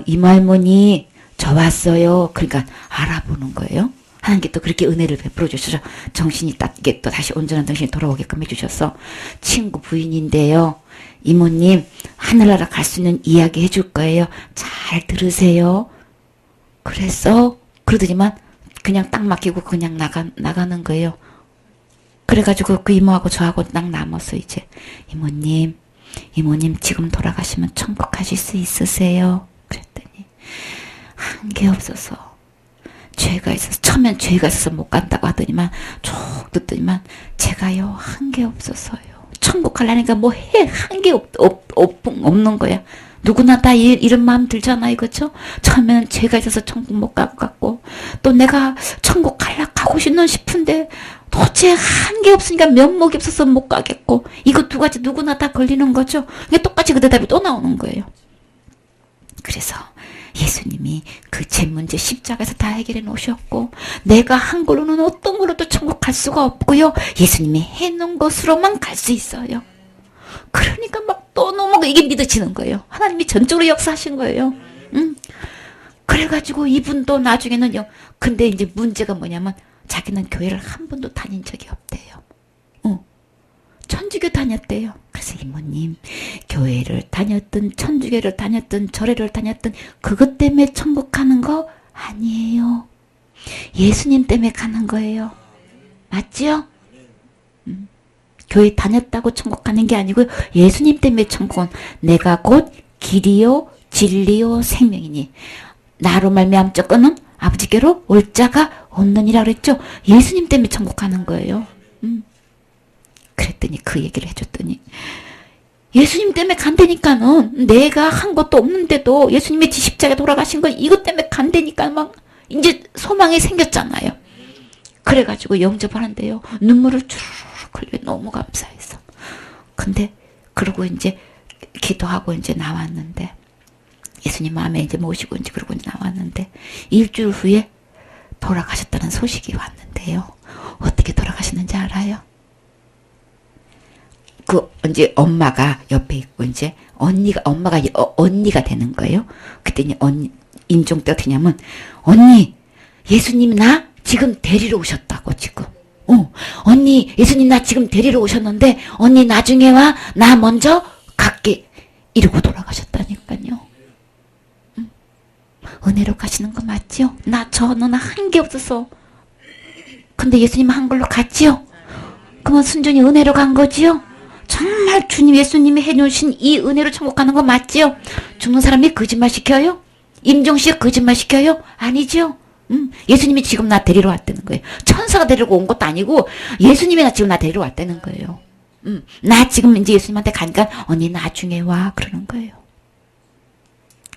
이모 할머니, 저 왔어요. 그러니까 알아보는 거예요. 하나님께 또 그렇게 은혜를 베풀어 주셔서 정신이 이게 또 다시 온전한 정신이 돌아오게끔 해주셔서 친구 부인인데요. 이모님 하늘나라 갈 수 있는 이야기 해줄 거예요. 잘 들으세요. 그래서 그러더니만 그냥 딱 맡기고 그냥 나가는 거예요. 그래가지고 그 이모하고 저하고 딱 남았어. 이제 이모님 지금 돌아가시면 천국 가실 수 있으세요? 그랬더니 한 게 없어서 죄가 있어서 처음엔 죄가 있어서 못 간다고 하더니만 쭉 듣더니만 제가요 한 게 없어서요. 천국 가려니까 뭐 한 게 없는 거야. 누구나 다 이런 마음 들잖아요. 그렇죠? 처음에는 죄가 있어서 천국 못 가고 또 내가 천국 가고 싶은데 도대체 한 게 없으니까 면목이 없어서 못 가겠고 이거 두 가지 누구나 다 걸리는 거죠. 이게 똑같이 그 대답이 또 나오는 거예요. 그래서 예수님이 그 제 문제 십자가에서 다 해결해 놓으셨고 내가 한 걸로는 어떤 걸로도 천국 갈 수가 없고요. 예수님이 해놓은 것으로만 갈 수 있어요. 그러니까 막 또 너무 이게 믿어지는 거예요. 하나님이 전적으로 역사하신 거예요. 그래가지고 이분도 나중에는요. 근데 이제 문제가 뭐냐면 자기는 교회를 한 번도 다닌 적이 없대요. 천주교 다녔대요. 그래서 이모님 교회를 다녔든 천주교를 다녔든 절에를 다녔든 그것 때문에 천국 가는 거 아니에요. 예수님 때문에 가는 거예요. 맞지요? 교회 다녔다고 천국 가는 게 아니고 예수님 때문에 천국은 내가 곧 길이요 진리요 생명이니 나로 말미암자거는 아버지께로 올 자가 없느니라 그랬죠. 예수님 때문에 천국 가는 거예요. 그랬더니 그 얘기를 해줬더니 예수님 때문에 간다니까는 내가 한 것도 없는데도 예수님의 십자가에 돌아가신 거 이것 때문에 간다니까 막 이제 소망이 생겼잖아요. 그래가지고 영접하는데요. 눈물을 주르륵 흘려 너무 감사해서. 근데 그러고 이제 기도하고 이제 나왔는데 예수님 마음에 이제 모시고 이제 그러고 나왔는데 일주일 후에 돌아가셨다는 소식이 왔는데요. 어떻게 돌아가셨는지 알아요? 그 이제 엄마가 옆에 있고 이제 엄마가 언니가 되는 거예요. 그랬더니 임종 때 어떻게 냐면 언니 예수님이 나 지금 데리러 오셨다고 지금. 언니 예수님 나 지금 데리러 오셨는데 언니 나중에 와 나 먼저 갈게 이러고 돌아가셨다니까요. 은혜로 가시는 거 맞지요? 저는 한 게 없어서. 근데 예수님 한 걸로 갔지요? 그러면 순전히 은혜로 간 거지요? 정말 주님 예수님이 해놓으신 이 은혜로 천국 가는 거 맞지요? 죽는 사람이 거짓말 시켜요? 임종씨가 거짓말 시켜요? 아니죠? 예수님이 지금 나 데리러 왔다는 거예요. 천사가 데리고 온 것도 아니고 예수님이 지금 나 데리러 왔다는 거예요. 나 지금 이제 예수님한테 가니까 언니 나중에 와 그러는 거예요.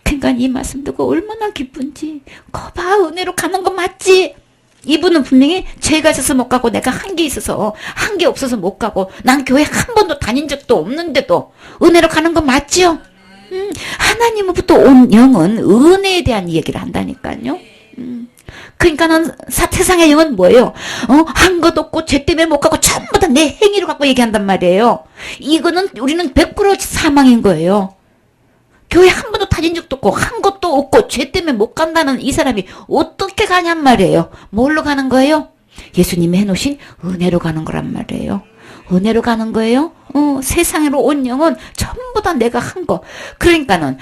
그러니까 이 말씀 듣고 얼마나 기쁜지. 거봐 은혜로 가는 거 맞지? 이분은 분명히 죄가 있어서 못 가고 내가 한 게 있어서 한 게 없어서 못 가고 난 교회 한 번도 다닌 적도 없는데도 은혜로 가는 거 맞지요? 하나님으로부터 온 영은 은혜에 대한 얘기를 한다니까요. 그러니까는 세상의 영은 뭐예요? 한 것 없고 죄 때문에 못 가고 전부 다 내 행위로 갖고 얘기한단 말이에요. 이거는 우리는 100% 사망인 거예요. 교회 한 번도 다닌 적도 없고 한 것도 없고 죄 때문에 못 간다는 이 사람이 어떻게 가냔 말이에요. 뭘로 가는 거예요? 예수님이 해놓으신 은혜로 가는 거란 말이에요. 은혜로 가는 거예요. 세상으로 온 영은 전부 다 내가 한 거. 그러니까는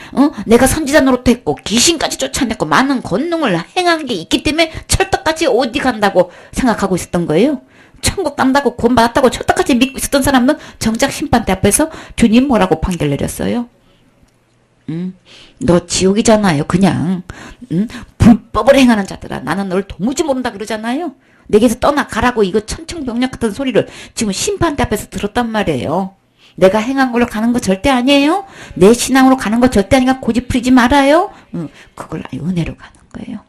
내가 선지자 노릇했고 귀신까지 쫓아냈고 많은 권능을 행한 게 있기 때문에 철떡까지 어디 간다고 생각하고 있었던 거예요. 천국 간다고 구원 받았다고 철떡까지 믿고 있었던 사람은 정작 심판대 앞에서 주님 뭐라고 판결 내렸어요? 너 지옥이잖아요. 그냥 불법을 행하는 자들아 나는 널 도무지 모른다 그러잖아요. 내게서 떠나가라고 이거 천청병력 같은 소리를 지금 심판대 앞에서 들었단 말이에요. 내가 행한 걸로 가는 거 절대 아니에요. 내 신앙으로 가는 거 절대 아니니까 고집 부리지 말아요. 그걸 은혜로 가는 거예요.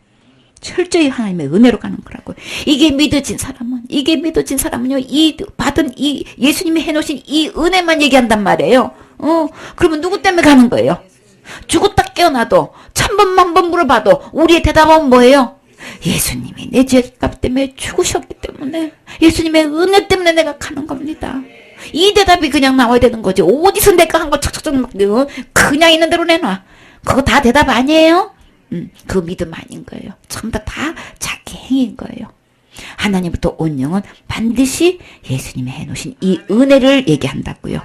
철저히 하나님의 은혜로 가는 거라고. 이게 믿어진 사람은요 이 받은 이 예수님이 해놓으신 이 은혜만 얘기한단 말이에요. 그러면 누구 때문에 가는 거예요? 죽었다 깨어나도 천번 만번 물어봐도 우리의 대답은 뭐예요? 예수님이 내 죄값 때문에 죽으셨기 때문에 예수님의 은혜 때문에 내가 가는 겁니다. 이 대답이 그냥 나와야 되는 거지. 어디서 내가 한 거 척척척 막 그냥 있는 대로 내놔. 그거 다 대답 아니에요? 그 믿음 아닌 거예요. 전부 다 자기 행위인 거예요. 하나님부터 온 영은 반드시 예수님이 해놓으신 이 은혜를 얘기한다고요.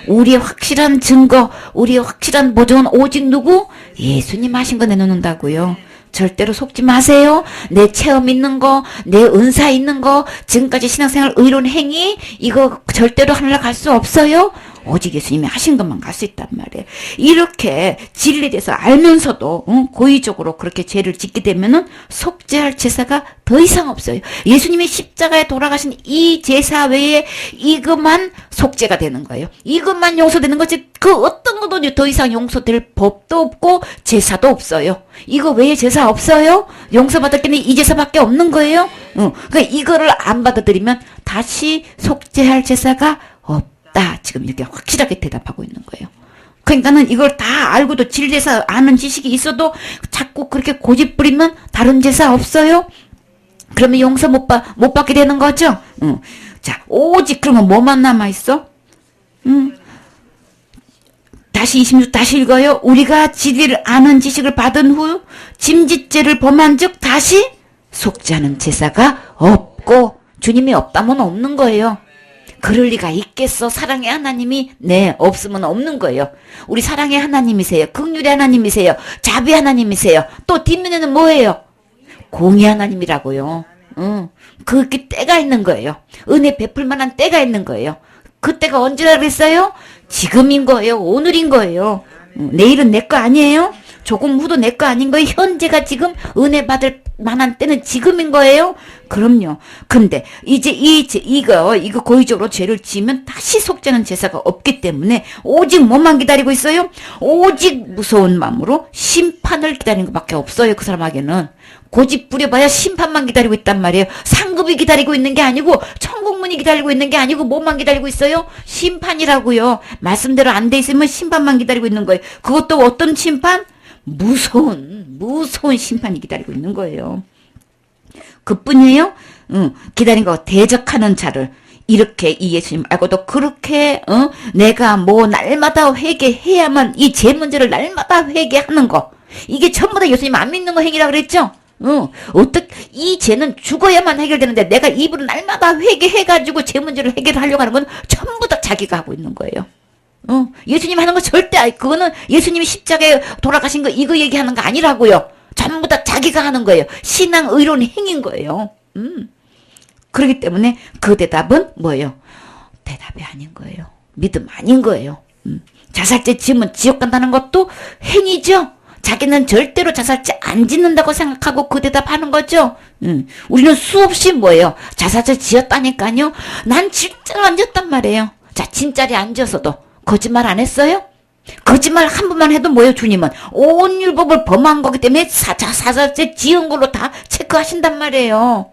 우리의 확실한 증거, 우리의 확실한 보증은 오직 누구? 예수님 하신 거 내놓는다고요. 절대로 속지 마세요. 내 체험 있는 거, 내 은사 있는 거, 지금까지 신앙생활 의로운 행위, 이거 절대로 하늘나라 갈 수 없어요. 오직 예수님이 하신 것만 갈 수 있단 말이에요. 이렇게 진리에 대해서 알면서도 고의적으로 그렇게 죄를 짓게 되면은 속죄할 제사가 더 이상 없어요. 예수님이 십자가에 돌아가신 이 제사 외에 이것만 속죄가 되는 거예요. 이것만 용서되는 거지 그 어떤 것도 더 이상 용서될 법도 없고 제사도 없어요. 이거 외에 제사 없어요? 용서받을 게는 이 제사밖에 없는 거예요. 그러니까 이거를 안 받아들이면 다시 속죄할 제사가 없다. 지금 이렇게 확실하게 대답하고 있는 거예요. 그러니까는 이걸 다 알고도 진리에서 아는 지식이 있어도 자꾸 그렇게 고집 부리면 다른 제사 없어요? 그러면 용서 못 받게 되는 거죠? 자, 오직 그러면 뭐만 남아있어? 다시 26 다시 읽어요. 우리가 진리를 아는 지식을 받은 후 짐짓죄를 범한 즉 다시 속죄하는 제사가 없고 주님이 없다면 없는 거예요. 그럴 리가 있겠어. 사랑의 하나님이 없으면 없는 거예요. 우리 사랑의 하나님이세요. 긍휼의 하나님이세요. 자비 하나님이세요. 또 뒷면에는 뭐예요? 공의 하나님이라고요. 그게 때가 있는 거예요. 은혜 베풀 만한 때가 있는 거예요. 그 때가 언제라 그랬어요? 지금인 거예요. 오늘인 거예요. 내일은 내 거 아니에요? 조금 후도 내 거 아닌 거예요. 현재가 지금 은혜 받을 만한 때는 지금인 거예요. 그럼요. 근데 이제 이거 고의적으로 죄를 지으면 다시 속죄하는 제사가 없기 때문에 오직 뭐만 기다리고 있어요? 오직 무서운 마음으로 심판을 기다리는 것밖에 없어요. 그 사람에게는 고집 부려봐야 심판만 기다리고 있단 말이에요. 상급이 기다리고 있는 게 아니고 천국문이 기다리고 있는 게 아니고 뭐만 기다리고 있어요? 심판이라고요. 말씀대로 안 돼 있으면 심판만 기다리고 있는 거예요. 그것도 어떤 심판? 무서운 심판이 기다리고 있는 거예요. 그뿐이에요? 기다린 거 대적하는 자를 이렇게 이 예수님 알고도 그렇게 내가 뭐 날마다 회개해야만 이 죄 문제를 날마다 회개하는 거 이게 전부 다 예수님 안 믿는 거 행위라 그랬죠? 어떻게 이 죄는 죽어야만 해결되는데 내가 입으로 날마다 회개해가지고 죄 문제를 해결하려고 하는 건 전부 다 자기가 하고 있는 거예요. 예수님 하는 거 절대 그거는 예수님이 십자가에 돌아가신 거 이거 얘기하는 거 아니라고요. 전부 다 자기가 하는 거예요. 신앙 의로운 행인 거예요. 그렇기 때문에 그 대답은 뭐예요? 대답이 아닌 거예요. 믿음 아닌 거예요. 자살죄 지으면 지옥 간다는 것도 행위죠. 자기는 절대로 자살죄 안 짓는다고 생각하고 그 대답하는 거죠. 우리는 수없이 뭐예요? 자살죄 지었다니까요. 난 진짜로 안 지었단 말이에요. 자, 진짜리 안 지었어도 거짓말 안 했어요? 거짓말 한 번만 해도 뭐예요? 주님은 온 율법을 범한 거기 때문에 자살죄 지은 걸로 다 체크하신단 말이에요.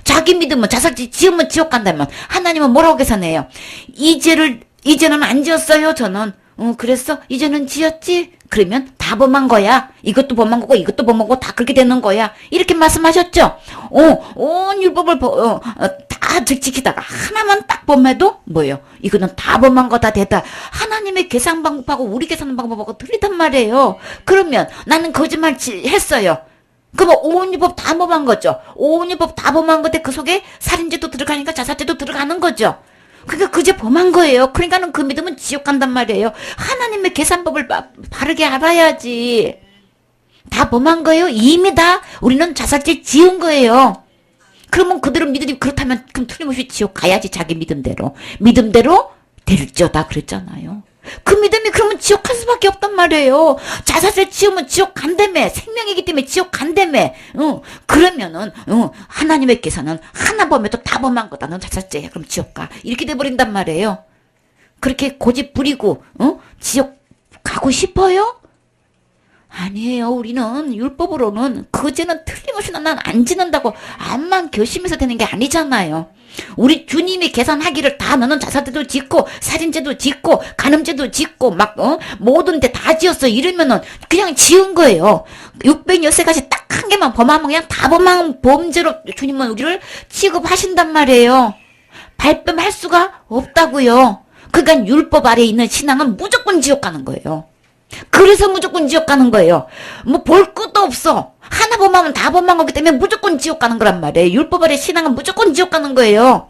자기 믿으면 자살죄 지으면 지옥 간다면 하나님은 뭐라고 계산해요? 이제는 안 지었어요. 저는 그랬어? 이제는 지었지? 그러면 다 범한 거야. 이것도 범한 거고 이것도 범한 거고 다 그렇게 되는 거야. 이렇게 말씀하셨죠? 온 율법을 다 지키다가 하나만 딱 범해도 뭐예요? 이거는 다 범한 거다 되다. 하나님의 계산 방법하고 우리 계산 방법하고 틀리단 말이에요. 그러면 나는 거짓말 했어요. 그럼 온 율법 다 범한 거죠. 온 율법 다 범한 건데 그 속에 살인죄도 들어가니까 자살죄도 들어가는 거죠. 그러니까 그제 범한 거예요. 그러니까는 그 믿으면 지옥 간단 말이에요. 하나님의 계산법을 바르게 알아야지. 다 범한 거예요. 이미 다 우리는 자살죄 지은 거예요. 그러면 그대로 믿으니 그렇다면 그럼 틀림없이 지옥 가야지. 자기 믿음대로. 믿음대로 될저다 그랬잖아요. 그 믿음이 그러면 지옥 갈 수밖에 없단 말이에요. 자살죄 지으면 지옥 간다며. 생명이기 때문에 지옥 간다며. 그러면은 하나님의 계산은 하나 범해도 다 범한 거다. 넌 자살죄야. 그럼 지옥 가. 이렇게 돼버린단 말이에요. 그렇게 고집 부리고 지옥 가고 싶어요? 아니에요. 우리는 율법으로는 그 죄는 틀림없이 난 안 지는다고 암만 결심해서 되는 게 아니잖아요. 우리 주님이 계산하기를 다 너는 자살죄도 짓고 살인죄도 짓고 간음죄도 짓고 막 모든 데 다 지었어 이러면은 그냥 지은 거예요. 606가지 딱 한 개만 범하면 그냥 다 범한 범죄로 주님은 우리를 취급하신단 말이에요. 발뺌할 수가 없다고요. 그러니까 율법 아래에 있는 신앙은 무조건 지옥 가는 거예요. 그래서 무조건 지옥 가는 거예요. 뭐 볼 것도 없어. 하나 범하면 다 범한 거기 때문에 무조건 지옥 가는 거란 말이에요. 율법 아래 신앙은 무조건 지옥 가는 거예요.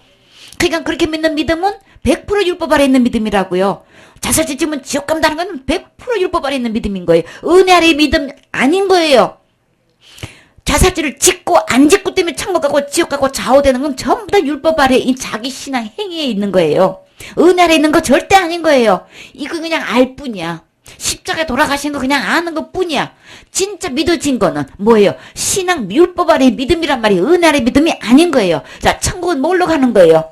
그러니까 그렇게 믿는 믿음은 100% 율법 아래 있는 믿음이라고요. 자살 지으면 지옥 간다는 건 100% 율법 아래 있는 믿음인 거예요. 은혜 아래 믿음 아닌 거예요. 자살죄를 짓고 안 짓고 때문에 천국 가고 지옥 가고 좌우되는 건 전부 다 율법 아래 이 자기 신앙 행위에 있는 거예요. 은혜 아래 있는 거 절대 아닌 거예요. 이거 그냥 알 뿐이야. 십자가에 돌아가신 거 그냥 아는 것 뿐이야. 진짜 믿어진 거는 뭐예요? 신앙 율법 아래 믿음이란 말이에요. 은혜 아래 믿음이 아닌 거예요. 자, 천국은 뭘로 가는 거예요?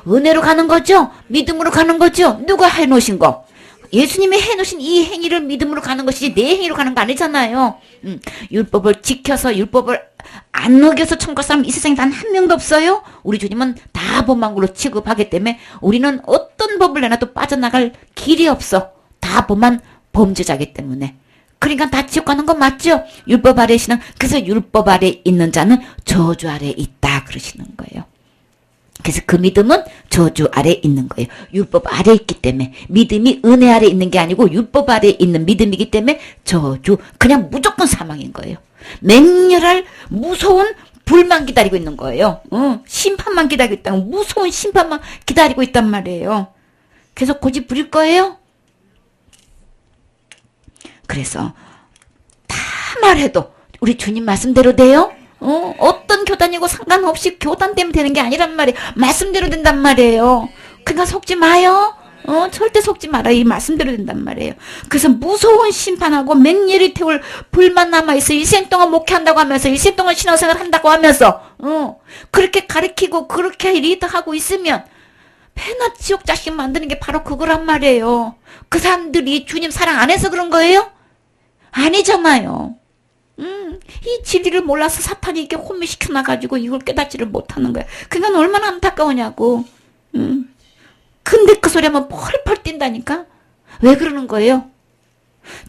은혜로 가는 거죠? 믿음으로 가는 거죠? 누가 해놓으신 거? 예수님이 해놓으신 이 행위를 믿음으로 가는 것이지 내 행위로 가는 거 아니잖아요. 율법을 지켜서 율법을 안 어겨서 천국 갈 사람 이 세상에 단 한 명도 없어요. 우리 주님은 다 범한 걸로 취급하기 때문에 우리는 어떤 법을 내놔도 빠져나갈 길이 없어. 다 범한 범죄자기 때문에. 그러니까 다 지옥 가는 거 맞죠? 율법 아래 신앙. 그래서 율법 아래 있는 자는 저주 아래 있다 그러시는 거예요. 그래서 그 믿음은 저주 아래 있는 거예요. 율법 아래 있기 때문에. 믿음이 은혜 아래 있는 게 아니고 율법 아래 있는 믿음이기 때문에 저주. 그냥 무조건 사망인 거예요. 맹렬할 무서운 불만 기다리고 있는 거예요. 심판만 기다리고 있다고. 무서운 심판만 기다리고 있단 말이에요. 계속 고집 부릴 거예요? 그래서 다 말해도 우리 주님 말씀대로 돼요? 어떤 교단이고 상관없이 교단 때문에 되는 게 아니란 말이에요. 말씀대로 된단 말이에요. 그러니까 속지 마요. 절대 속지 마라. 이 말씀대로 된단 말이에요. 그래서 무서운 심판하고 맹렬히 태울 불만 남아있어. 일생 동안 목회한다고 하면서 일생 동안 신앙생활 한다고 하면서 그렇게 가르치고 그렇게 리드하고 있으면 배나 지옥 자식 만드는 게 바로 그거란 말이에요. 그 사람들이 주님 사랑 안 해서 그런 거예요? 아니잖아요. 이 진리를 몰라서 사탄이 이렇게 혼미시켜 놔가지고 이걸 깨닫지를 못하는 거야. 그러니까 얼마나 안타까우냐고. 근데 그 소리 하면 펄펄 뛴다니까? 왜 그러는 거예요?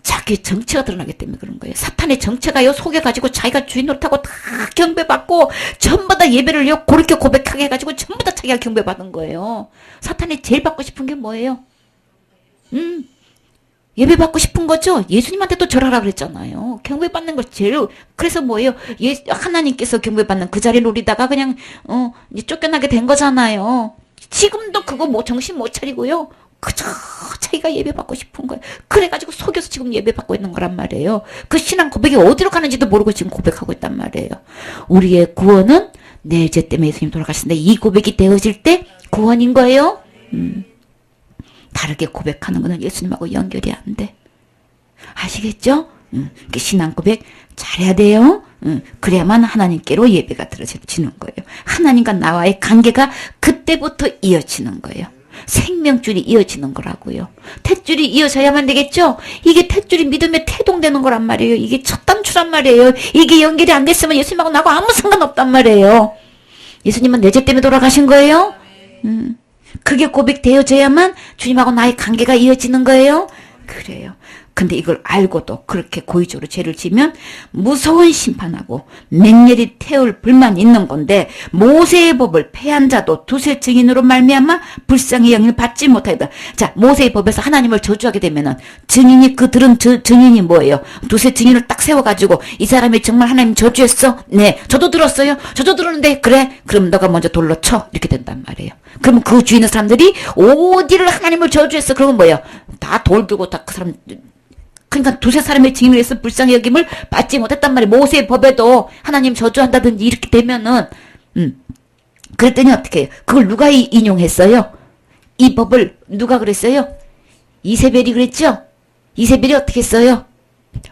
자기의 정체가 드러나기 때문에 그런 거예요. 사탄의 정체가요, 속여가지고 자기가 주인 노릇하고 다 경배받고 전부 다 예배를요, 그렇게 고백하게 해가지고 전부 다 자기가 경배받은 거예요. 사탄이 제일 받고 싶은 게 뭐예요? 예배 받고 싶은 거죠? 예수님한테도 절하라 그랬잖아요. 경배 받는 걸 제일, 그래서 뭐예요? 하나님께서 경배 받는 그 자리를 노리다가 그냥, 이제 쫓겨나게 된 거잖아요. 지금도 그거 뭐 정신 못 차리고요. 그저 자기가 예배 받고 싶은 거예요. 그래가지고 속여서 지금 예배 받고 있는 거란 말이에요. 그 신앙 고백이 어디로 가는지도 모르고 지금 고백하고 있단 말이에요. 우리의 구원은 내 죄 때문에 예수님 돌아가시는데 이 고백이 되어질 때 구원인 거예요. 다르게 고백하는 거는 예수님하고 연결이 안 돼. 아시겠죠? 신앙 고백 잘해야 돼요. 그래야만 하나님께로 예배가 들어지는 거예요. 하나님과 나와의 관계가 그때부터 이어지는 거예요. 생명줄이 이어지는 거라고요. 탯줄이 이어져야만 되겠죠? 이게 탯줄이 믿음에 태동되는 거란 말이에요. 이게 첫 단추란 말이에요. 이게 연결이 안 됐으면 예수님하고 나하고 아무 상관없단 말이에요. 예수님은 내 죄 때문에 돌아가신 거예요. 그게 고백되어져야만 주님하고 나의 관계가 이어지는 거예요. 그래요. 근데 이걸 알고도 그렇게 고의적으로 죄를 지면 무서운 심판하고 맹렬히 태울 불만이 있는 건데 모세의 법을 폐한 자도 두세 증인으로 말미암아 불쌍히 영을 받지 못하다. 자, 모세의 법에서 하나님을 저주하게 되면은 증인이 그 들은 증인이 뭐예요? 두세 증인을 딱 세워가지고 이 사람이 정말 하나님 저주했어? 네, 저도 들었어요. 저도 들었는데 그래? 그럼 너가 먼저 돌로 쳐. 이렇게 된단 말이에요. 그러면 그 주위 있는 사람들이 어디를 하나님을 저주했어? 그러면 뭐예요? 다 돌 들고 다 그 사람 그러니까 두세 사람의 증인을 해서 불쌍히 여김을 받지 못했단 말이에요. 모세의 법에도 하나님 저주한다든지 이렇게 되면은 그랬더니 어떻게 해요? 그걸 누가 인용했어요? 이 법을 누가 그랬어요? 이세벨이 그랬죠? 이세벨이 어떻게 했어요?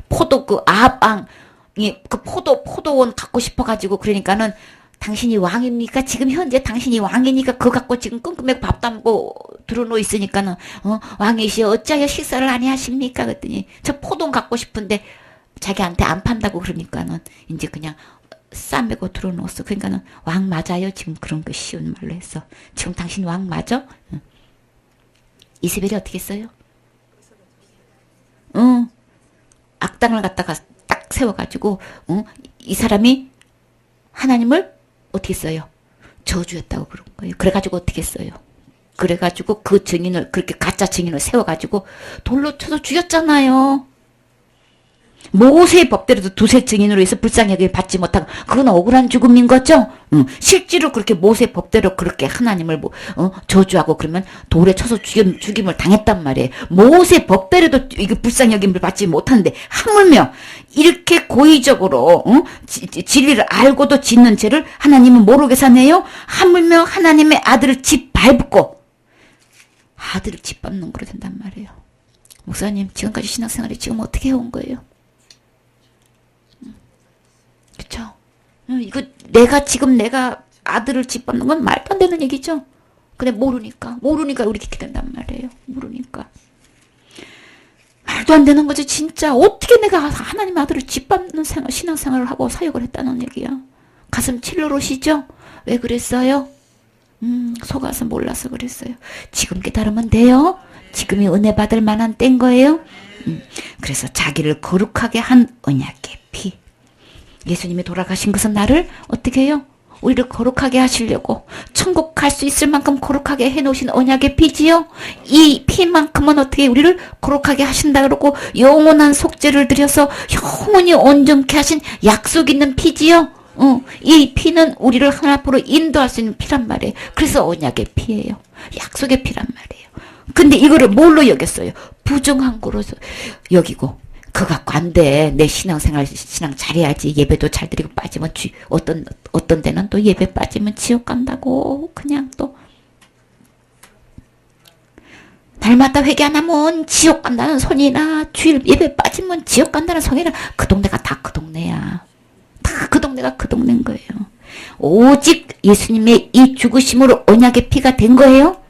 포도 그 아합왕이 그 포도원 갖고 싶어가지고 그러니까는 당신이 왕입니까? 지금 현재 당신이 왕이니까 그거 갖고 지금 끙끙매고 밥 담고 들어놓여 있으니까는 왕이시여 어찌하여 식사를 아니 하십니까? 그랬더니 저 포동 갖고 싶은데 자기한테 안 판다고 그러니까는 이제 그냥 싸매고 들어놓았어. 그러니까는 왕 맞아요? 지금 그런 거 쉬운 말로 해서 지금 당신 왕 맞아? 이세벨이 어떻게 했어요? 악당을 갖다가 딱 세워가지고 이 사람이 하나님을 어떻게 했어요? 저주했다고 그런 거예요. 그래가지고 어떻게 했어요? 그래가지고 그 증인을 그렇게 가짜 증인을 세워가지고 돌로 쳐서 죽였잖아요. 모세의 법대로도 두세 증인으로 해서 불쌍하게 받지 못하고 그건 억울한 죽음인 거죠. 실제로 그렇게 모세의 법대로 그렇게 하나님을 저주하고 그러면 돌에 쳐서 죽임을 당했단 말이에요. 모세의 법대로도 이거 불쌍히 여김을 받지 못하는데 하물며 이렇게 고의적으로 진리를 알고도 짓는 죄를 하나님은 모르게 사네요. 하물며 하나님의 아들을 짓밟고 아들을 짓밟는 거로 된단 말이에요. 목사님 지금까지 신앙생활이 지금 어떻게 해온 거예요? 그쵸? 이거 내가 아들을 짓밟는 건 말도 안 되는 얘기죠. 근데 모르니까 우리 이렇게 된단 말이에요. 모르니까 말도 안 되는 거지. 진짜 어떻게 내가 하나님 아들을 짓밟는 신앙생활을 하고 사역을 했다는 얘기야. 가슴 칠러오시죠? 왜 그랬어요? 속아서 몰라서 그랬어요. 지금 깨달으면 돼요. 지금이 은혜 받을 만한 때인 거예요. 그래서 자기를 거룩하게 한 언약의 피. 예수님이 돌아가신 것은 나를 어떻게 해요? 우리를 거룩하게 하시려고 천국 갈 수 있을 만큼 거룩하게 해놓으신 언약의 피지요. 이 피만큼은 어떻게 우리를 거룩하게 하신다 그러고 영원한 속죄를 들여서 영원히 온전케 하신 약속 있는 피지요. 이 피는 우리를 하나님 앞으로 인도할 수 있는 피란 말이에요. 그래서 언약의 피예요. 약속의 피란 말이에요. 근데 이거를 뭘로 여겼어요? 부정한 거로 여기고 그거 갖고 안 돼. 내 신앙 잘해야지. 예배도 잘 드리고 빠지면 어떤 데는 또 예배 빠지면 지옥 간다고 그냥 또 날마다 회개 안 하면 지옥 간다는 소리나 주일 예배 빠지면 지옥 간다는 소리나 그 동네가 다 그 동네야. 다 그 동네가 그 동네인 거예요. 오직 예수님의 이 죽으심으로 언약의 피가 된 거예요.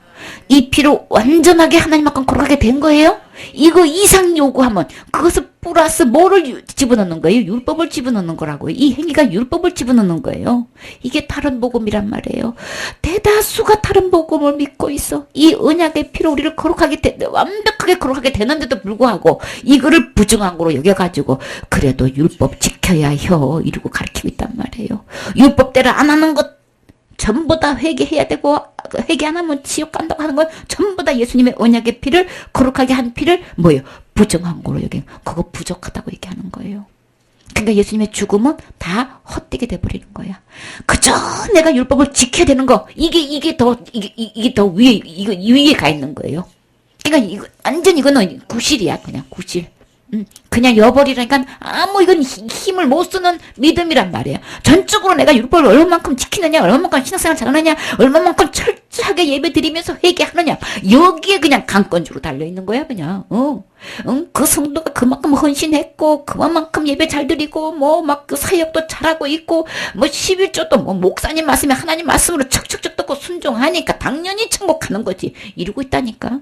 이 피로 완전하게 하나님 앞에 거룩하게 된 거예요. 이거 이상 요구하면 그것을 플러스 뭐를 집어넣는 거예요? 율법을 집어넣는 거라고요. 이 행위가 율법을 집어넣는 거예요. 이게 다른 복음이란 말이에요. 대다수가 다른 복음을 믿고 있어. 이 언약의 피로 우리를 완벽하게 거룩하게 되는데도 불구하고 이거를 부정한 거로 여겨가지고 그래도 율법 지켜야 혀 이러고 가르치고 있단 말이에요. 율법대로 안 하는 것 전부 다 회개해야 되고 회개 안 하면 지옥 간다고 하는 건 전부 다 예수님의 언약의 피를 거룩하게 한 피를 뭐예요? 부정한 거로 여기 그거 부족하다고 얘기하는 거예요. 그러니까 예수님의 죽음은 다 헛되게 돼버리는 거야. 그저 내가 율법을 지켜야 되는 거 이게 더 위에 가 있는 거예요. 그러니까 이거 완전 이거는 구실이야. 그냥 구실. 그냥 여버리라니까 아무 이건 힘을 못 쓰는 믿음이란 말이에요. 전적으로 내가 율법을 얼마만큼 지키느냐, 얼마만큼 신앙생활 잘하느냐, 얼마만큼 철저하게 예배 드리면서 회개하느냐, 여기에 그냥 강건주로 달려있는 거야 그냥. 그 성도가 그만큼 헌신했고 그만큼 예배 잘 드리고 뭐 막 그 사역도 잘하고 있고 뭐 11조도 뭐 목사님 말씀에 하나님 말씀으로 척척척 듣고 순종하니까 당연히 천국하는 거지. 이러고 있다니까.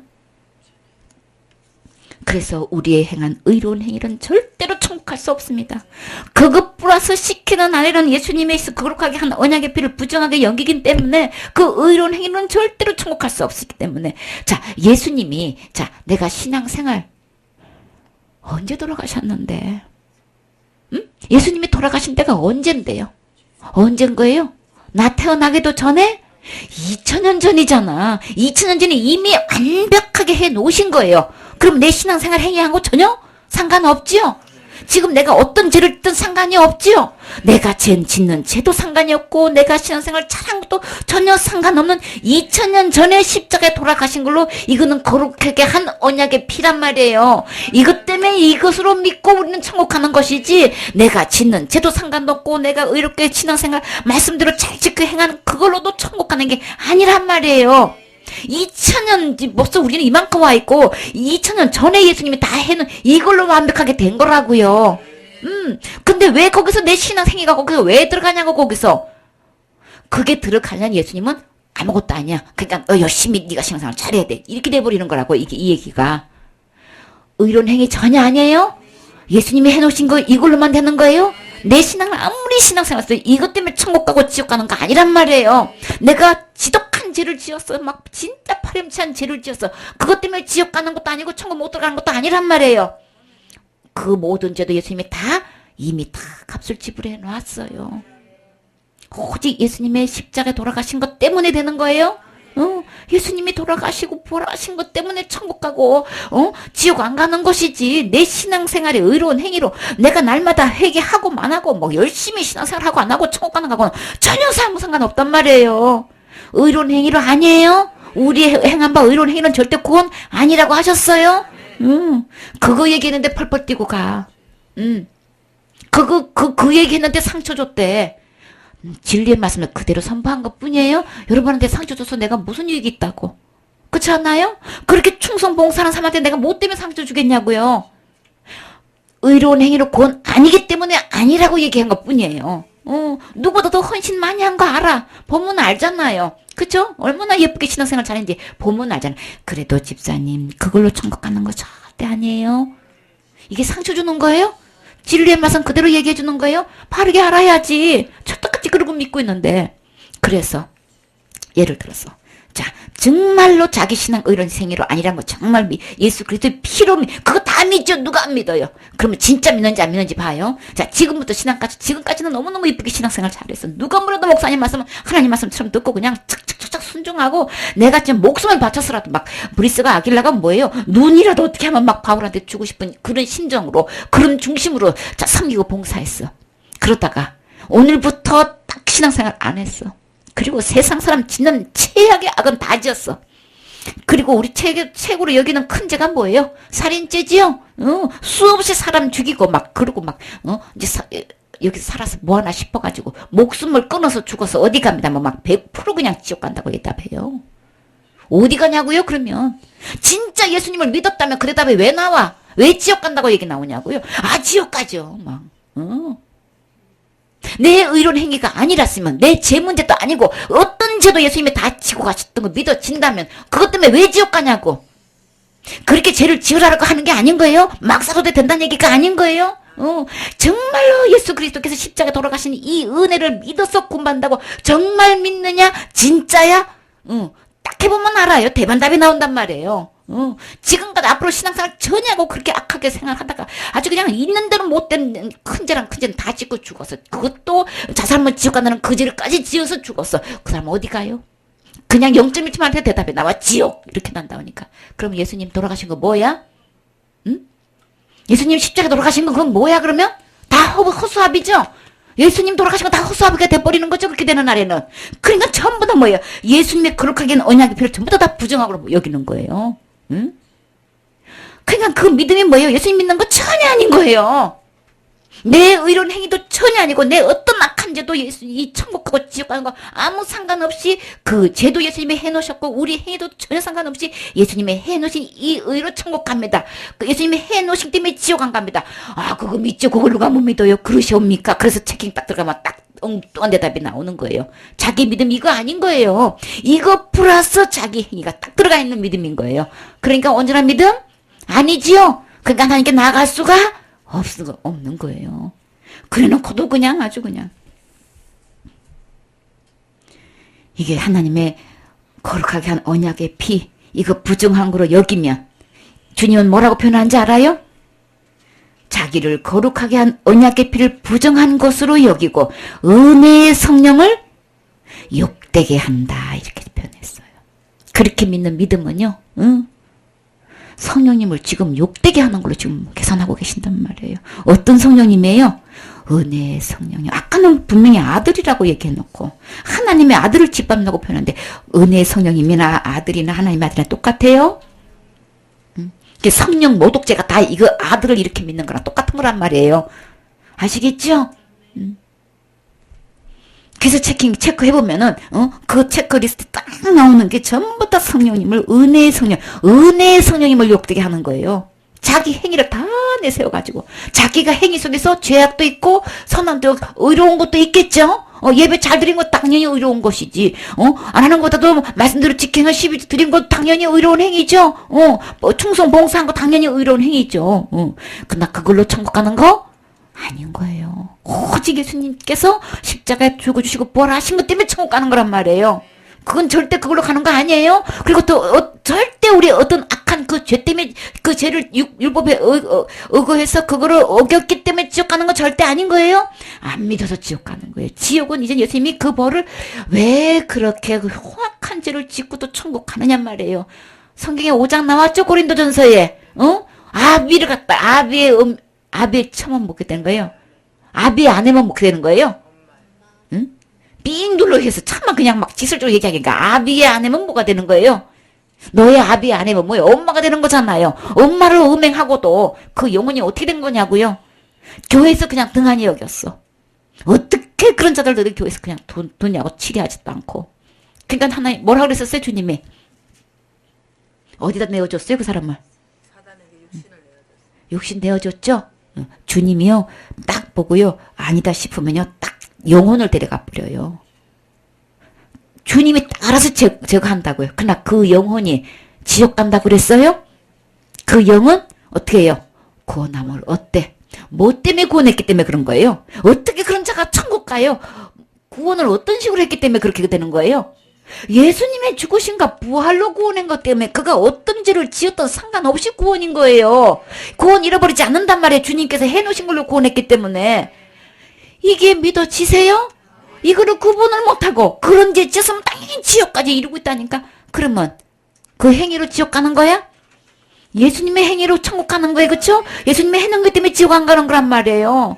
그래서 우리의 행한 의로운 행위는 절대로 천국할 수 없습니다. 그것 플러스 시키는 아내는 예수님의 거룩하게 한 언약의 피를 부정하게 여기기 때문에 그 의로운 행위는 절대로 천국할 수 없기 때문에 자 예수님이 자 내가 신앙생활 언제 돌아가셨는데 예수님이 돌아가신 때가 언젠데요? 언젠 거예요? 나 태어나기도 전에 2000년 전이잖아. 2000년 전에 이미 완벽하게 해 놓으신 거예요. 그럼 내 신앙생활 행위한 거 전혀 상관없지요? 지금 내가 어떤 죄를 짓든 상관이 없지요? 내가 짓는 죄도 상관이 없고 내가 신앙생활 잘한 것도 전혀 상관없는 2000년 전에 십자가에 돌아가신 걸로 이거는 거룩하게 한 언약의 피란 말이에요. 이것 때문에 이것으로 믿고 우리는 천국 가는 것이지 내가 짓는 죄도 상관없고 내가 의롭게 신앙생활 말씀대로 잘 지켜 행하는 그걸로도 천국 가는 게 아니란 말이에요. 2000년 벌써 우리는 이만큼 와 있고 2000년 전에 예수님이 다 해는 이걸로 완벽하게 된 거라고요. 근데 왜 거기서 내 신앙생애가 거기서 왜 들어가냐고 거기서. 그게 들어가려면 예수님은 아무것도 아니야. 그냥 열심히 네가 신앙생활 잘해야 돼. 이렇게 돼버리는 거라고 이게 이 얘기가. 의로운 행위 전혀 아니에요. 예수님이 해놓으신 거 이걸로만 되는 거예요. 내 신앙을 아무리 신앙생활 했어요. 이것 때문에 천국 가고 지옥 가는 거 아니란 말이에요. 내가 지독한 죄를 지었어. 막 진짜 파렴치한 죄를 지었어. 그것 때문에 지옥 가는 것도 아니고 천국 못 들어가는 것도 아니란 말이에요. 그 모든 죄도 예수님이 이미 다 값을 지불해 놨어요. 오직 예수님의 십자가에 돌아가신 것 때문에 되는 거예요. 예수님이 돌아가시고 부활하신 것 때문에 천국 가고 지옥 안 가는 것이지. 내 신앙생활의 의로운 행위로 내가 날마다 회개하고 안 하고 뭐 열심히 신앙생활하고 안 하고 천국 가는 거하고는 전혀 아무 상관없단 말이에요. 의로운 행위로 아니에요. 우리 행한 바 의로운 행위는 절대 구원 아니라고 하셨어요. 그거 얘기했는데 펄펄 뛰고 가. 그 얘기했는데 상처 줬대. 진리의 말씀을 그대로 선포한 것 뿐이에요. 여러분한테 상처 줘서 내가 무슨 이익이 있다고. 그렇지 않나요? 그렇게 충성봉사하는 사람한테 내가 뭐 때문에 상처 주겠냐고요. 의로운 행위로 구원 아니기 때문에 아니라고 얘기한 것 뿐이에요. 누구보다도 헌신 많이 한 거 알아. 보면 알잖아요. 그쵸? 얼마나 예쁘게 신앙생활 잘했는지 보면 알잖아. 그래도 집사님 그걸로 천국 가는 거 절대 아니에요. 이게 상처 주는 거예요? 진리의 말씀 그대로 얘기해 주는 거예요? 바르게 알아야지. 철떡같이 그러고 믿고 있는데. 그래서 예를 들어서 자 정말로 자기 신앙 의로운 행위로 아니란 거 정말 예수 그리스도의 피로 그거 다 믿죠. 누가 안 믿어요? 그러면 진짜 믿는지 안 믿는지 봐요. 자 지금부터 지금까지는 너무너무 이쁘게 신앙생활 잘했어. 누가 뭐래도 목사님 말씀은 하나님 말씀처럼 듣고 그냥 착착착착 순종하고 내가 지금 목숨을 바쳐서라도 막 브리스가 아길라가 뭐예요? 눈이라도 어떻게 하면 막 바울한테 주고 싶은 그런 심정으로 그런 중심으로 자 섬기고 봉사했어. 그러다가 오늘부터 딱 신앙생활 안 했어. 그리고 세상 사람 짓는 최악의 악은 다 지었어. 그리고 우리 최고로 여기는 큰 죄가 뭐예요? 살인죄지요? 수없이 사람 죽이고 막 그러고 막 이제 여기서 살아서 뭐하나 싶어가지고 목숨을 끊어서 죽어서 어디 갑니다. 뭐 막 100% 그냥 지옥 간다고 대답해요. 어디 가냐고요? 그러면 진짜 예수님을 믿었다면 그 대답이 왜 나와? 왜 지옥 간다고 얘기 나오냐고요? 아 지옥 가죠. 막 내 의로운 행위가 아니랐으면 내 죄 문제도 아니고 어떤 죄도 예수님이 다 지고 가셨던 거 믿어진다면 그것 때문에 왜 지옥 가냐고. 그렇게 죄를 지으라고 하는 게 아닌 거예요? 막 살아도 된다는 얘기가 아닌 거예요? 정말로 예수 그리스도께서 십자가에 돌아가신 이 은혜를 믿어서 구원받는다고 정말 믿느냐? 진짜야? 딱 해보면 알아요. 대반답이 나온단 말이에요. 지금까지 앞으로 신앙생활 전혀 하고 그렇게 악하게 생활하다가 아주 그냥 있는 대로 못된 큰 죄랑 큰 죄는 다 짓고 죽었어. 그것도 자살만 지옥 간다는 그 죄를까지 지어서 죽었어. 그 사람 어디 가요? 그냥 0.1초만한테 대답해 나와 지옥 이렇게 난다니까. 그럼 예수님 돌아가신 거 뭐야? 응? 예수님 십자가에 돌아가신 거 그건 뭐야 그러면? 다 허수아비죠? 예수님 돌아가신 거 다 허수아비가 돼버리는 거죠. 그렇게 되는 날에는. 그러니까 전부 다 뭐예요? 예수님의 거룩하게 언약의 피를 전부 다 부정하고 여기는 거예요. 응? 그러니까 그 믿음이 뭐예요? 예수님 믿는 거 전혀 아닌 거예요. 내 의로운 행위도 전혀 아니고 내 어떤 악한 죄도 이 천국하고 지옥 가는 거 아무 상관없이 그 죄도 예수님이 해놓으셨고 우리 행위도 전혀 상관없이 예수님이 해놓으신 이 의로 천국 갑니다. 그 예수님이 해놓으신 때문에 지옥 안 갑니다. 아 그거 믿죠? 그걸 누가 못 믿어요? 그러시옵니까? 그래서 체킹 딱 들어가면 딱 엉뚱한 대답이 나오는 거예요. 자기 믿음 이거 아닌 거예요. 이거 플러스 자기 행위가 딱 들어가 있는 믿음인 거예요. 그러니까 온전한 믿음? 아니지요. 그러니까 하나님께 나아갈 수가 없는 거예요. 그래놓고도 그냥 아주 그냥 이게 하나님의 거룩하게 한 언약의 피 이거 부정한 거로 여기면 주님은 뭐라고 표현하는지 알아요? 자기를 거룩하게 한 언약의 피를 부정한 것으로 여기고 은혜의 성령을 욕되게 한다 이렇게 표현했어요. 그렇게 믿는 믿음은요. 성령님을 지금 욕되게 하는 걸로 지금 계산하고 계신단 말이에요. 어떤 성령님이에요? 은혜의 성령님. 아까는 분명히 아들이라고 얘기해놓고 하나님의 아들을 짓밟는다고 표현하는데 은혜의 성령님이나 아들이나 하나님의 아들이나 똑같아요? 성령 모독죄가 다 이거 아들을 이렇게 믿는 거랑 똑같은 거란 말이에요. 아시겠죠? 그래서 체크해보면은, 그 체크리스트 딱 나오는 게 전부 다 성령님을 은혜의 성령님을 욕되게 하는 거예요. 자기 행위를 다 내세워가지고. 자기가 행위 속에서 죄악도 있고, 선함도 의로운 것도 있겠죠? 예배 잘 드린 거 당연히 의로운 것이지. 안 하는 것보다도 말씀대로 직행을 12주 드린 거 당연히 의로운 행위죠. 충성 봉사한 거 당연히 의로운 행위죠. 그러나 그걸로 천국 가는 거? 아닌 거예요. 오직 예수님께서 십자가에 죽어주시고 부활하신 것 때문에 천국 가는 거란 말이에요. 그건 절대 그걸로 가는 거 아니에요. 그리고 또 절대 우리 어떤 악한 그 죄 때문에 그 죄를 율법에 의거해서 그거를 어겼기 때문에 지옥 가는 거 절대 아닌 거예요. 안 믿어서 지옥 가는 거예요. 지옥은 이제 예수님이 그 벌을 왜 그렇게 악한 죄를 짓고도 천국 가느냐 말이에요. 성경에 5장 나왔죠? 고린도전서에. 아비를 갖다 아비의 처만 먹게 되는 거예요. 아비의 아내만 먹게 되는 거예요. 응? 삥 눌러 해서 참만 그냥 막 지설적으로 얘기하니까 아비의 아내만 뭐가 되는 거예요. 너의 아비의 아내면 뭐예요? 엄마가 되는 거잖아요. 엄마를 음행하고도 그 영혼이 어떻게 된 거냐고요. 교회에서 그냥 등한히 여겼어. 어떻게 그런 자들들이 교회에서 그냥 돈이라고 치리하지도 않고. 그러니까 하나님 뭐라 그랬었어요? 주님이 어디다 내어줬어요? 그 사람을 육신 내어줬죠? 주님이요 딱 보고요 아니다 싶으면요 딱 영혼을 데려가 버려요. 주님이 알아서 제거한다고요. 그러나 그 영혼이 지옥 간다고 그랬어요? 그 영은 어떻게 해요? 구원함을 어때? 뭐 때문에 구원했기 때문에 그런 거예요? 어떻게 그런 자가 천국 가요? 구원을 어떤 식으로 했기 때문에 그렇게 되는 거예요? 예수님의 죽으심과 부활로 구원한 것 때문에 그가 어떤 죄를 지었던 상관없이 구원인 거예요. 구원 잃어버리지 않는단 말이에요. 주님께서 해놓으신 걸로 구원했기 때문에. 이게 믿어지세요? 이거를 구분을 못하고 그런 죄 지었으면 당연히 지옥까지 이루고 있다니까. 그러면 그 행위로 지옥 가는 거야? 예수님의 행위로 천국 가는 거예요. 그쵸? 예수님의 해놓은 것 때문에 지옥 안 가는 거란 말이에요.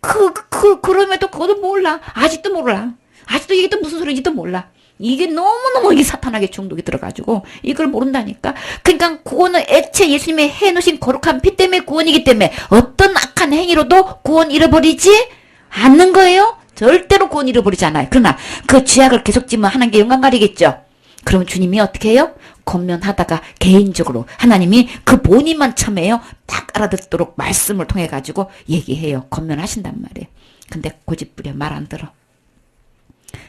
그럼에도 그것도 몰라. 아직도 몰라. 아직도 이게 또 무슨 소리인지도 몰라. 이게 너무너무 이게 사탄에게 중독이 들어가지고 이걸 모른다니까. 그러니까 구원은 애초에 예수님의 해놓으신 거룩한 피 때문에 구원이기 때문에 어떤 악한 행위로도 구원 잃어버리지 않는 거예요. 절대로 구원 잃어버리지 않아요. 그러나 그 죄악을 계속 지면 하나님께 영광 가리겠죠. 그럼 주님이 어떻게 해요? 권면하다가 개인적으로 하나님이 그 본인만 참해요. 딱 알아듣도록 말씀을 통해 가지고 얘기해요. 권면하신단 말이에요. 근데 고집부려 말 안 들어.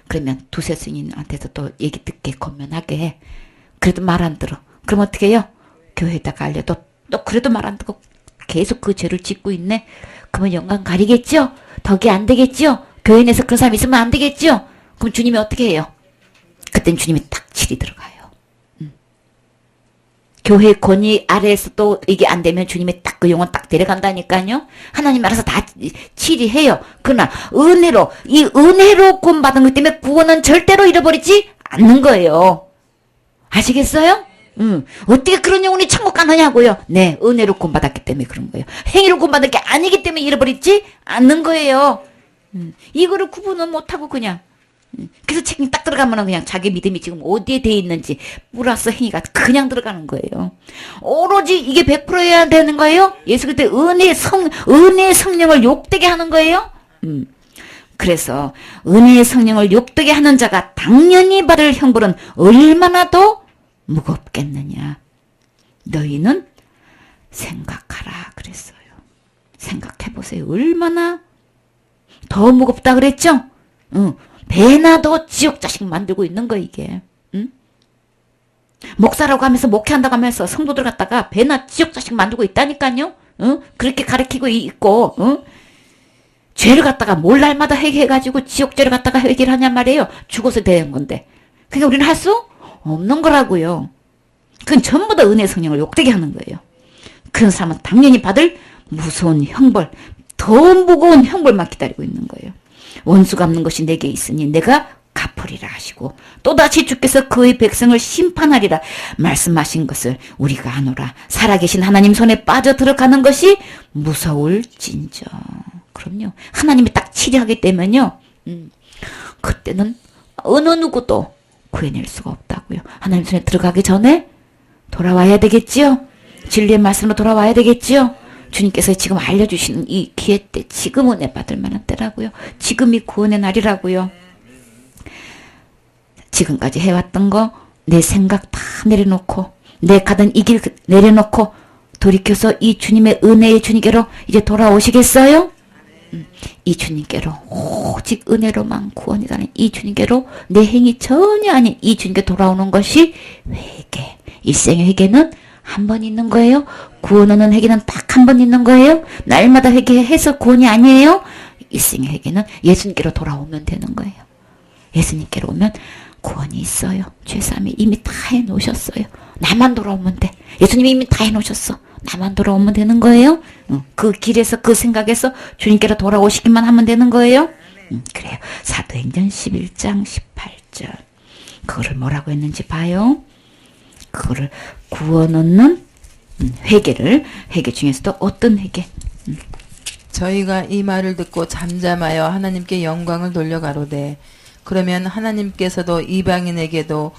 그러면 두세 스님한테서 또 얘기 듣게 권면하게 해. 그래도 말 안 들어. 그럼 어떻게 해요? 교회에다가 알려도 또 그래도 말 안 듣고 계속 그 죄를 짓고 있네. 그러면 영광 가리겠죠? 덕이 안 되겠죠? 교회 내에서 그런 사람이 있으면 안 되겠죠? 그럼 주님이 어떻게 해요? 그땐 주님이 딱 칠이 들어가요. 교회 권위 아래에서 또 이게 안 되면 주님이 딱 그 영혼 딱 데려간다니까요. 하나님 알아서 다 치리해요. 그러나 이 은혜로 구원받은 것 때문에 구원은 절대로 잃어버리지 않는 거예요. 아시겠어요? 어떻게 그런 영혼이 천국 가느냐고요. 네, 은혜로 구원받았기 때문에 그런 거예요. 행위로 구원받은 게 아니기 때문에 잃어버리지 않는 거예요. 이거를 구분은 못하고 그냥 그래서 책임 딱 들어가면 그냥 자기 믿음이 지금 어디에 돼 있는지 플러스 행위가 그냥 들어가는 거예요. 오로지 이게 100%여야 되는 거예요. 예수 그때 은혜의 성령을 욕되게 하는 거예요. 그래서 은혜의 성령을 욕되게 하는 자가 당연히 받을 형벌은 얼마나 더 무겁겠느냐. 너희는 생각하라 그랬어요. 생각해보세요. 얼마나 더 무겁다 그랬죠? 배나 더 지옥 자식 만들고 있는 거 이게. 목사라고 하면서 목회한다고 하면서 성도들 갖다가 배나 지옥 자식 만들고 있다니까요. 그렇게 가르치고 있고 죄를 갖다가 뭘 날마다 회개해가지고 지옥죄를 갖다가 회개를 하냔 말이에요. 죽어서 되는 건데. 그러니까 우리는 할 수 없는 거라고요. 그건 전부 다 은혜 성령을 욕되게 하는 거예요. 그런 사람은 당연히 받을 무서운 형벌, 더 무거운 형벌만 기다리고 있는 거예요. 원수 갚는 것이 내게 있으니 내가 갚으리라 하시고 또다시 주께서 그의 백성을 심판하리라 말씀하신 것을 우리가 아노라. 살아계신 하나님 손에 빠져 들어가는 것이 무서울진저. 그럼요. 하나님이 딱 치리하게 되면요. 그때는 어느 누구도 구해낼 수가 없다고요. 하나님 손에 들어가기 전에 돌아와야 되겠지요. 진리의 말씀으로 돌아와야 되겠지요. 주님께서 지금 알려주시는 이 기회 때 지금 은혜 받을 만한 때라고요. 지금이 구원의 날이라고요. 지금까지 해왔던 거 내 생각 다 내려놓고 내 가던 이 길 내려놓고 돌이켜서 이 주님의 은혜의 주님께로 이제 돌아오시겠어요? 이 주님께로 오직 은혜로만 구원이라는 이 주님께로 내 행위 전혀 아닌 이 주님께 돌아오는 것이 회개. 일생의 회개는 한 번 있는 거예요. 구원하는 회개는 딱 한 번 있는 거예요. 날마다 회개해서 구원이 아니에요. 일생의 회개는 예수님께로 돌아오면 되는 거예요. 예수님께로 오면 구원이 있어요. 죄사함이 이미 다 해놓으셨어요. 나만 돌아오면 돼. 예수님이 이미 다 해놓으셨어. 나만 돌아오면 되는 거예요. 그 길에서 그 생각에서 주님께로 돌아오시기만 하면 되는 거예요. 그래요. 사도행전 11장 18절 그거를 뭐라고 했는지 봐요. 그거를 구원 얻는 회개 중에서도 어떤 회개? 저희가 이 말을 듣고 잠잠하여 하나님께 영광을 돌려가로되 그러면 하나님께서 이방인에게도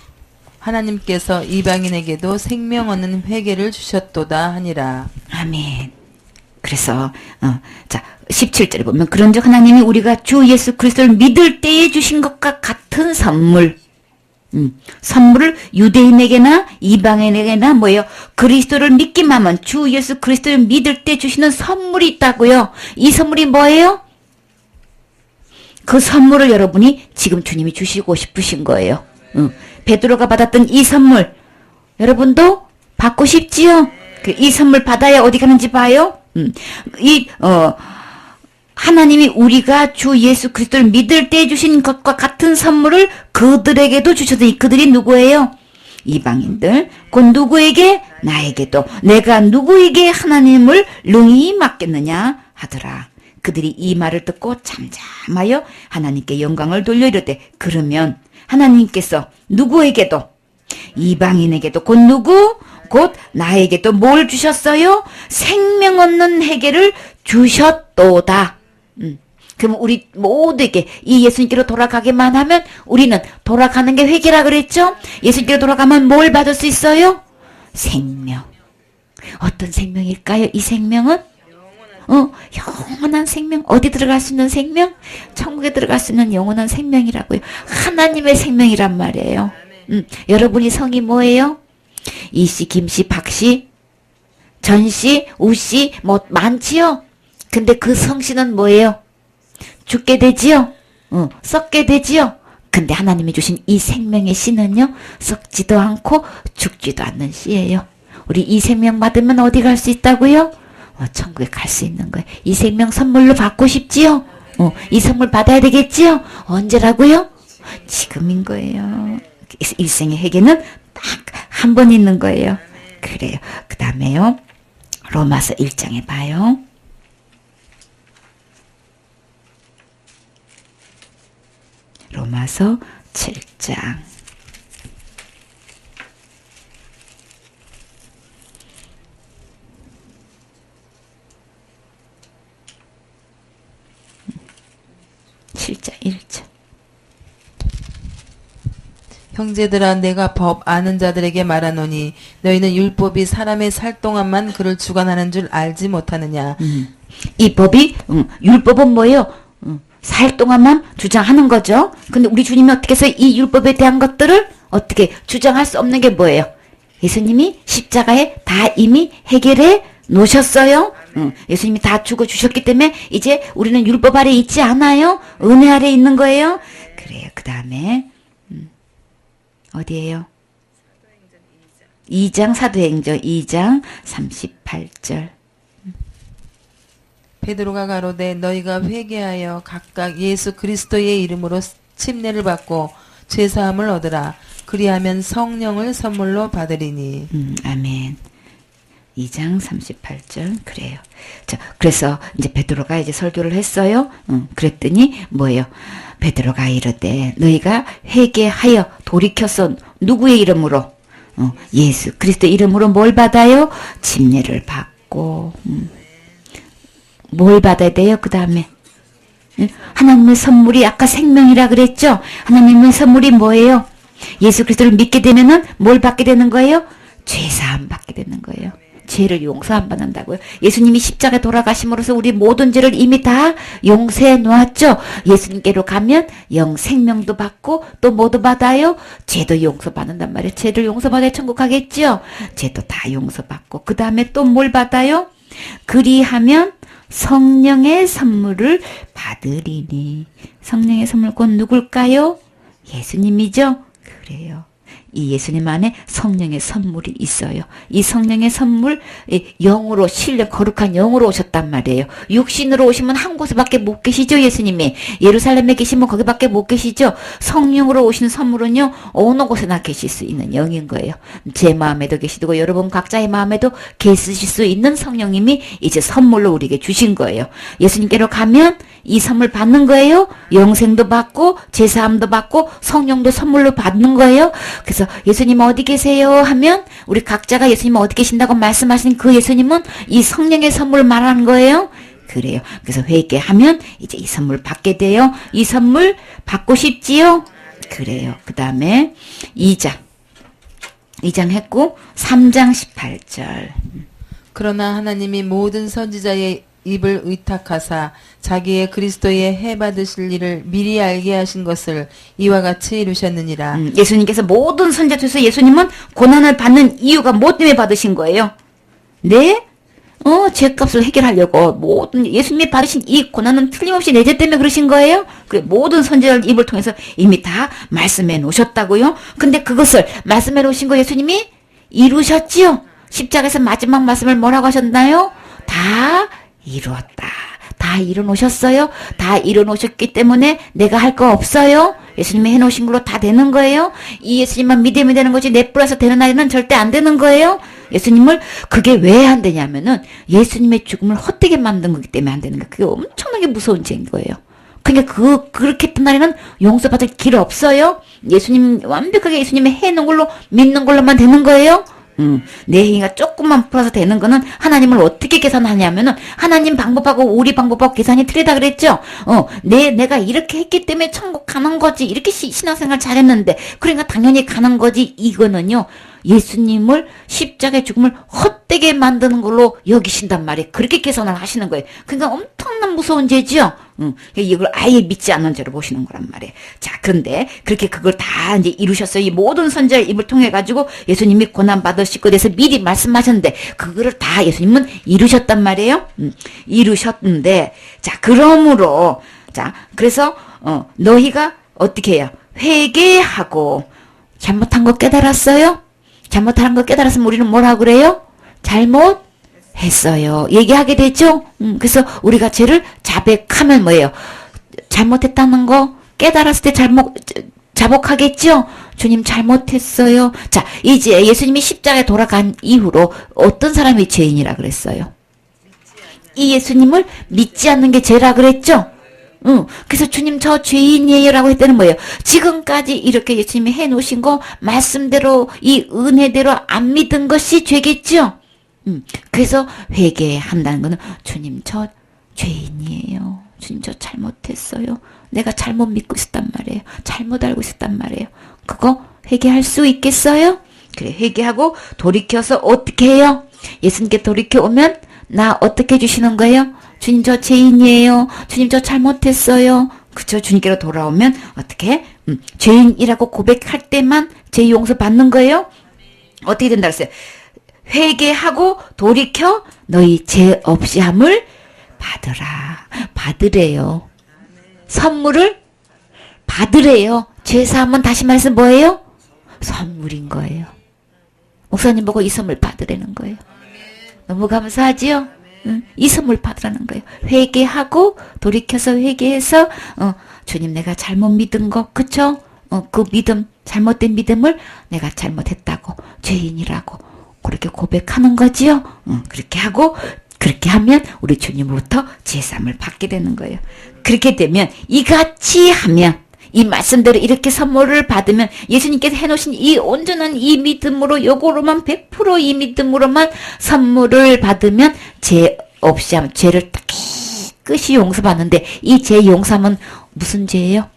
생명 얻는 회개를 주셨도다 하니라. 아멘. 그래서 자 17절에 보면 그런즉 하나님이 우리가 주 예수 그리스도를 믿을 때에 주신 것과 같은 선물을 유대인에게나 이방인에게나 뭐예요? 그리스도를 믿기만 하면 주 예수 그리스도를 믿을 때 주시는 선물이 있다고요. 이 선물이 뭐예요? 그 선물을 여러분이 지금 주님이 주시고 싶으신 거예요. 베드로가 받았던 이 선물 여러분도 받고 싶지요? 이 선물 받아야 어디 가는지 봐요. 하나님이 우리가 주 예수 그리스도를 믿을 때 주신 것과 같은 선물을 그들에게도 주셨으니 그들이 누구예요? 이방인들. 곧 누구에게? 나에게도. 내가 누구에게 하나님을 능히 맡겠느냐 하더라. 그들이 이 말을 듣고 잠잠하여 하나님께 영광을 돌려 이르되 그러면 하나님께서 누구에게도 이방인에게도 곧 누구? 곧 나에게도 뭘 주셨어요? 생명 얻는 회개를 주셨도다. 그럼 우리 모두에게 이 예수님께로 돌아가기만 하면 우리는 돌아가는 게 회개라 그랬죠? 예수님께로 돌아가면 뭘 받을 수 있어요? 생명. 어떤 생명일까요? 이 생명은? 영원한 생명. 어디 들어갈 수 있는 생명? 천국에 들어갈 수 있는 영원한 생명이라고요. 하나님의 생명이란 말이에요. 여러분이 성이 뭐예요? 이씨, 김씨, 박씨, 전씨, 우씨, 뭐 많지요? 근데 그 성씨는 뭐예요? 죽게 되지요? 썩게 되지요? 근데 하나님이 주신 이 생명의 씨는요, 썩지도 않고 죽지도 않는 씨예요. 우리 이 생명 받으면 어디 갈 수 있다고요? 천국에 갈 수 있는 거예요. 이 생명 선물로 받고 싶지요? 이 선물 받아야 되겠지요? 언제라고요? 지금인 거예요. 일생의 회개는 딱 한 번 있는 거예요. 그래요. 그 다음에요. 로마서 1장에 봐요. 로마서 7장. (7장) 1절. 형제들아 내가 법 아는 자들에게 말하노니 너희는 율법이 사람의 살 동안만 그를 주관하는 줄 알지 못하느냐. 이 법이 율법은 뭐예요? 살 동안만 주장하는 거죠. 근데 우리 주님이 어떻게 해서 이 율법에 대한 것들을 어떻게 주장할 수 없는 게 뭐예요? 예수님이 십자가에 다 이미 해결해 놓으셨어요. 예수님이 다 주고 주셨기 때문에 이제 우리는 율법 아래 있지 않아요. 은혜 아래 있는 거예요. 그래요. 그 다음에 어디예요? 2장 사도행전 2장 38절. 베드로가 가로되 너희가 회개하여 각각 예수 그리스도의 이름으로 침례를 받고 죄사함을 얻으라. 그리하면 성령을 선물로 받으리니. 아멘. 2장 38절. 그래요. 자, 그래서 이제 베드로가 이제 설교를 했어요. 그랬더니 뭐예요? 베드로가 이르되 너희가 회개하여 돌이켜서 누구의 이름으로? 예수 그리스도 이름으로 뭘 받아요? 침례를 받고. 뭘 받아야 돼요? 그 다음에 하나님의 선물이 아까 생명이라 그랬죠? 하나님의 선물이 뭐예요? 예수 그리스도를 믿게 되면은 뭘 받게 되는 거예요? 죄사함 받게 되는 거예요. 죄를 용서함 받는다고요. 예수님이 십자가에 돌아가심으로써 우리 모든 죄를 이미 다 용서해 놓았죠. 예수님께로 가면 영생명도 받고 또 뭐도 받아요? 죄도 용서받는단 말이에요. 죄를 용서받아야 천국 가겠죠. 죄도 다 용서받고 그 다음에 또 뭘 받아요? 그리하면 성령의 선물을 받으리니. 성령의 선물 곧 누굴까요? 예수님이죠. 그래요. 이 예수님 안에 성령의 선물이 있어요. 이 성령의 선물, 영으로, 신령 거룩한 영으로 오셨단 말이에요. 육신으로 오시면 한 곳에밖에 못 계시죠, 예수님이. 예루살렘에 계시면 거기밖에 못 계시죠. 성령으로 오시는 선물은요, 어느 곳에나 계실 수 있는 영인 거예요. 제 마음에도 계시고 여러분 각자의 마음에도 계시실 수 있는 성령님이 이제 선물로 우리에게 주신 거예요. 예수님께로 가면 이 선물 받는 거예요. 영생도 받고 제사함도 받고 성령도 선물로 받는 거예요. 그래서 예수님 어디 계세요 하면 우리 각자가 예수님 어디 계신다고 말씀하신 그 예수님은 이 성령의 선물을 말하는 거예요. 그래요. 그래서 회개하면 이제 이 선물 받게 돼요. 이 선물 받고 싶지요? 그래요. 그 다음에 2장 했고 3장 18절. 그러나 하나님이 모든 선지자의 입을 의탁하사 자기의 그리스도의 해 받으실 일을 미리 알게 하신 것을 이와 같이 이루셨느니라. 예수님께서 모든 선지자 중에서 예수님은 고난을 받는 이유가 뭐 때문에 받으신 거예요? 네? 죄값을 해결하려고 모든 예수님이 받으신 이 고난은 틀림없이 내 죄 때문에 그러신 거예요? 그 모든 선지자의 입을 통해서 이미 다 말씀해 놓으셨다고요? 근데 그것을 말씀해 놓으신 거 예수님이 이루셨지요? 십자가에서 마지막 말씀을 뭐라고 하셨나요? 다 이루었다. 다 이뤄놓으셨어요? 다 이뤄놓으셨기 때문에 내가 할 거 없어요? 예수님이 해놓으신 걸로 다 되는 거예요? 이 예수님만 믿으면 되는 거지 내 뿔에서 되는 날에는 절대 안 되는 거예요? 예수님을 그게 왜 안 되냐면은 예수님의 죽음을 헛되게 만든 거기 때문에 안 되는 거예요. 그게 엄청나게 무서운 죄인 거예요. 그러니까 그렇게 했던 날에는 용서받을 길 없어요? 예수님 완벽하게 예수님이 해놓은 걸로 믿는 걸로만 되는 거예요? 내 행위가 조금만 풀어서 되는 거는 하나님을 어떻게 계산하냐면은 하나님 방법하고 우리 방법하고 계산이 틀리다 그랬죠? 내가 이렇게 했기 때문에 천국 가는 거지. 이렇게 신앙생활 잘했는데. 그러니까 당연히 가는 거지. 이거는요. 예수님을 십자가의 죽음을 헛되게 만드는 걸로 여기신단 말이에요. 그렇게 계산을 하시는 거예요. 그러니까 엄청난 무서운 죄지요. 이걸 아예 믿지 않는 죄로 보시는 거란 말이에요. 자, 그런데 그렇게 그걸 다 이제 이루셨어요. 이 모든 선지자의 입을 통해 가지고 예수님이 고난 받으실 것에 대해서 미리 말씀하셨는데 그거를 다 예수님은 이루셨단 말이에요. 이루셨는데 자, 그러므로 자, 그래서 너희가 어떻게 해요? 회개하고 잘못한 거 깨달았어요? 잘못한 거 깨달았으면 우리는 뭐라고 그래요? 잘못했어요. 얘기하게 되죠? 그래서 우리가 죄를 자백하면 뭐예요? 잘못했다는 거 깨달았을 때 자복하겠죠? 주님 잘못했어요. 자, 이제 예수님이 십자가에 돌아간 이후로 어떤 사람이 죄인이라 그랬어요? 이 예수님을 믿지 않는 게 죄라 그랬죠? 그래서 주님 저 죄인이에요 라고 했다는 뭐예요? 지금까지 이렇게 예수님이 해놓으신 거 말씀대로 이 은혜대로 안 믿은 것이 죄겠죠? 그래서 회개한다는 거는 주님 저 죄인이에요. 주님 저 잘못했어요. 내가 잘못 믿고 있었단 말이에요. 잘못 알고 있었단 말이에요. 그거 회개할 수 있겠어요? 그래, 회개하고 돌이켜서 어떻게 해요? 예수님께 돌이켜 오면 나 어떻게 해주시는 거예요? 주님 저 죄인이에요. 주님 저 잘못했어요. 그쵸? 주님께로 돌아오면 어떻게? 죄인이라고 고백할 때만 죄 용서 받는 거예요? 어떻게 된다 그랬어요? 회개하고 돌이켜 너희 죄 없이 함을 받으라. 받으래요. 선물을 받으래요. 죄 사함은 다시 말해서 뭐예요? 선물인 거예요. 목사님 보고 이 선물 받으라는 거예요. 너무 감사하지요? 이 선물 받으라는 거예요. 회개하고 돌이켜서 회개해서 주님 내가 잘못 믿은 거 그쵸? 그 믿음 잘못된 믿음을 내가 잘못했다고 죄인이라고 그렇게 고백하는 거지요. 그렇게 하고 그렇게 하면 우리 주님으로부터 제사함을 받게 되는 거예요. 그렇게 되면 이같이 하면 이 말씀대로 이렇게 선물을 받으면 예수님께서 해놓으신 이 온전한 이 믿음으로 요거로만 100%이 믿음으로만 선물을 받으면 죄 없이 하면 죄를 깨끗이 용서받는데 이 죄 용서하면 무슨 죄예요?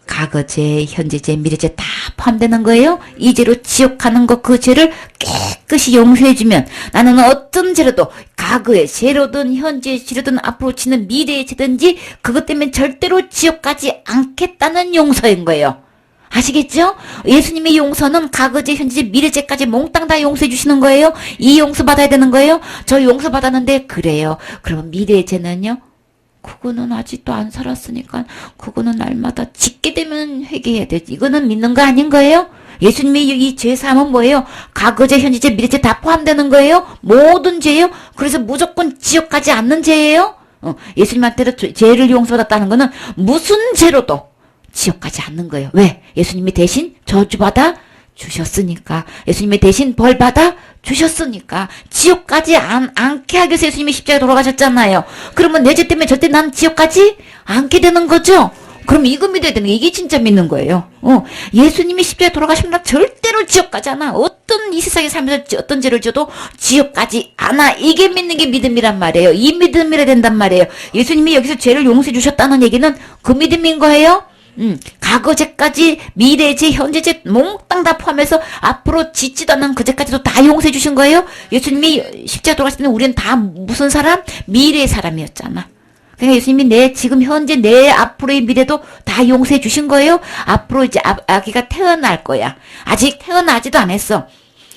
과거죄, 현재죄, 미래죄 다 포함되는 거예요. 이 죄로 지옥 가는 거 그 죄를 깨끗이 용서해주면 나는 어떤 죄로도 과거의 죄로든 현재의 죄로든 앞으로 치는 미래의 죄든지 그것 때문에 절대로 지옥 가지 않겠다는 용서인 거예요. 아시겠죠? 예수님의 용서는 과거죄, 현재죄, 미래죄까지 몽땅 다 용서해 주시는 거예요. 이 용서 받아야 되는 거예요. 저 용서 받았는데 그래요. 그러면 미래의 죄는요? 그거는 아직도 안 살았으니까 그거는 날마다 짓게 되면 회개해야 되지. 이거는 믿는 거 아닌 거예요? 예수님의 이 죄사함은 뭐예요? 과거죄, 현재죄, 미래죄 다 포함되는 거예요? 모든 죄예요? 그래서 무조건 지옥 가지 않는 죄예요? 예수님한테도 죄를 용서받았다는 거는 무슨 죄로도 지옥 가지 않는 거예요. 왜? 예수님이 대신 저주받아 주셨으니까. 예수님이 대신 벌받아 주셨으니까. 지옥 가지 않게 하기 위해서 예수님이 십자가에 돌아가셨잖아요. 그러면 내 죄 때문에 절대 난 지옥 가지 않게 되는 거죠? 그럼 이거 믿어야 되는 게 이게 진짜 믿는 거예요. 예수님이 십자가에 돌아가시면 나 절대로 지옥 가지 않아. 어떤 이 세상에 살면서 어떤 죄를 져도 지옥 가지 않아. 이게 믿는 게 믿음이란 말이에요. 이 믿음이라 된단 말이에요. 예수님이 여기서 죄를 용서해 주셨다는 얘기는 그 믿음인 거예요. 과거죄까지 미래죄, 현재죄 몽땅 다 포함해서 앞으로 짓지도 않는 그 죄까지도 다 용서해 주신 거예요. 예수님이 십자가 돌아가실 때는 우리는 다 무슨 사람? 미래의 사람이었잖아. 그러니까 예수님이 내 지금 현재 내 앞으로의 미래도 다 용서해 주신 거예요. 앞으로 이제 아기가 태어날 거야. 아직 태어나지도 않았어.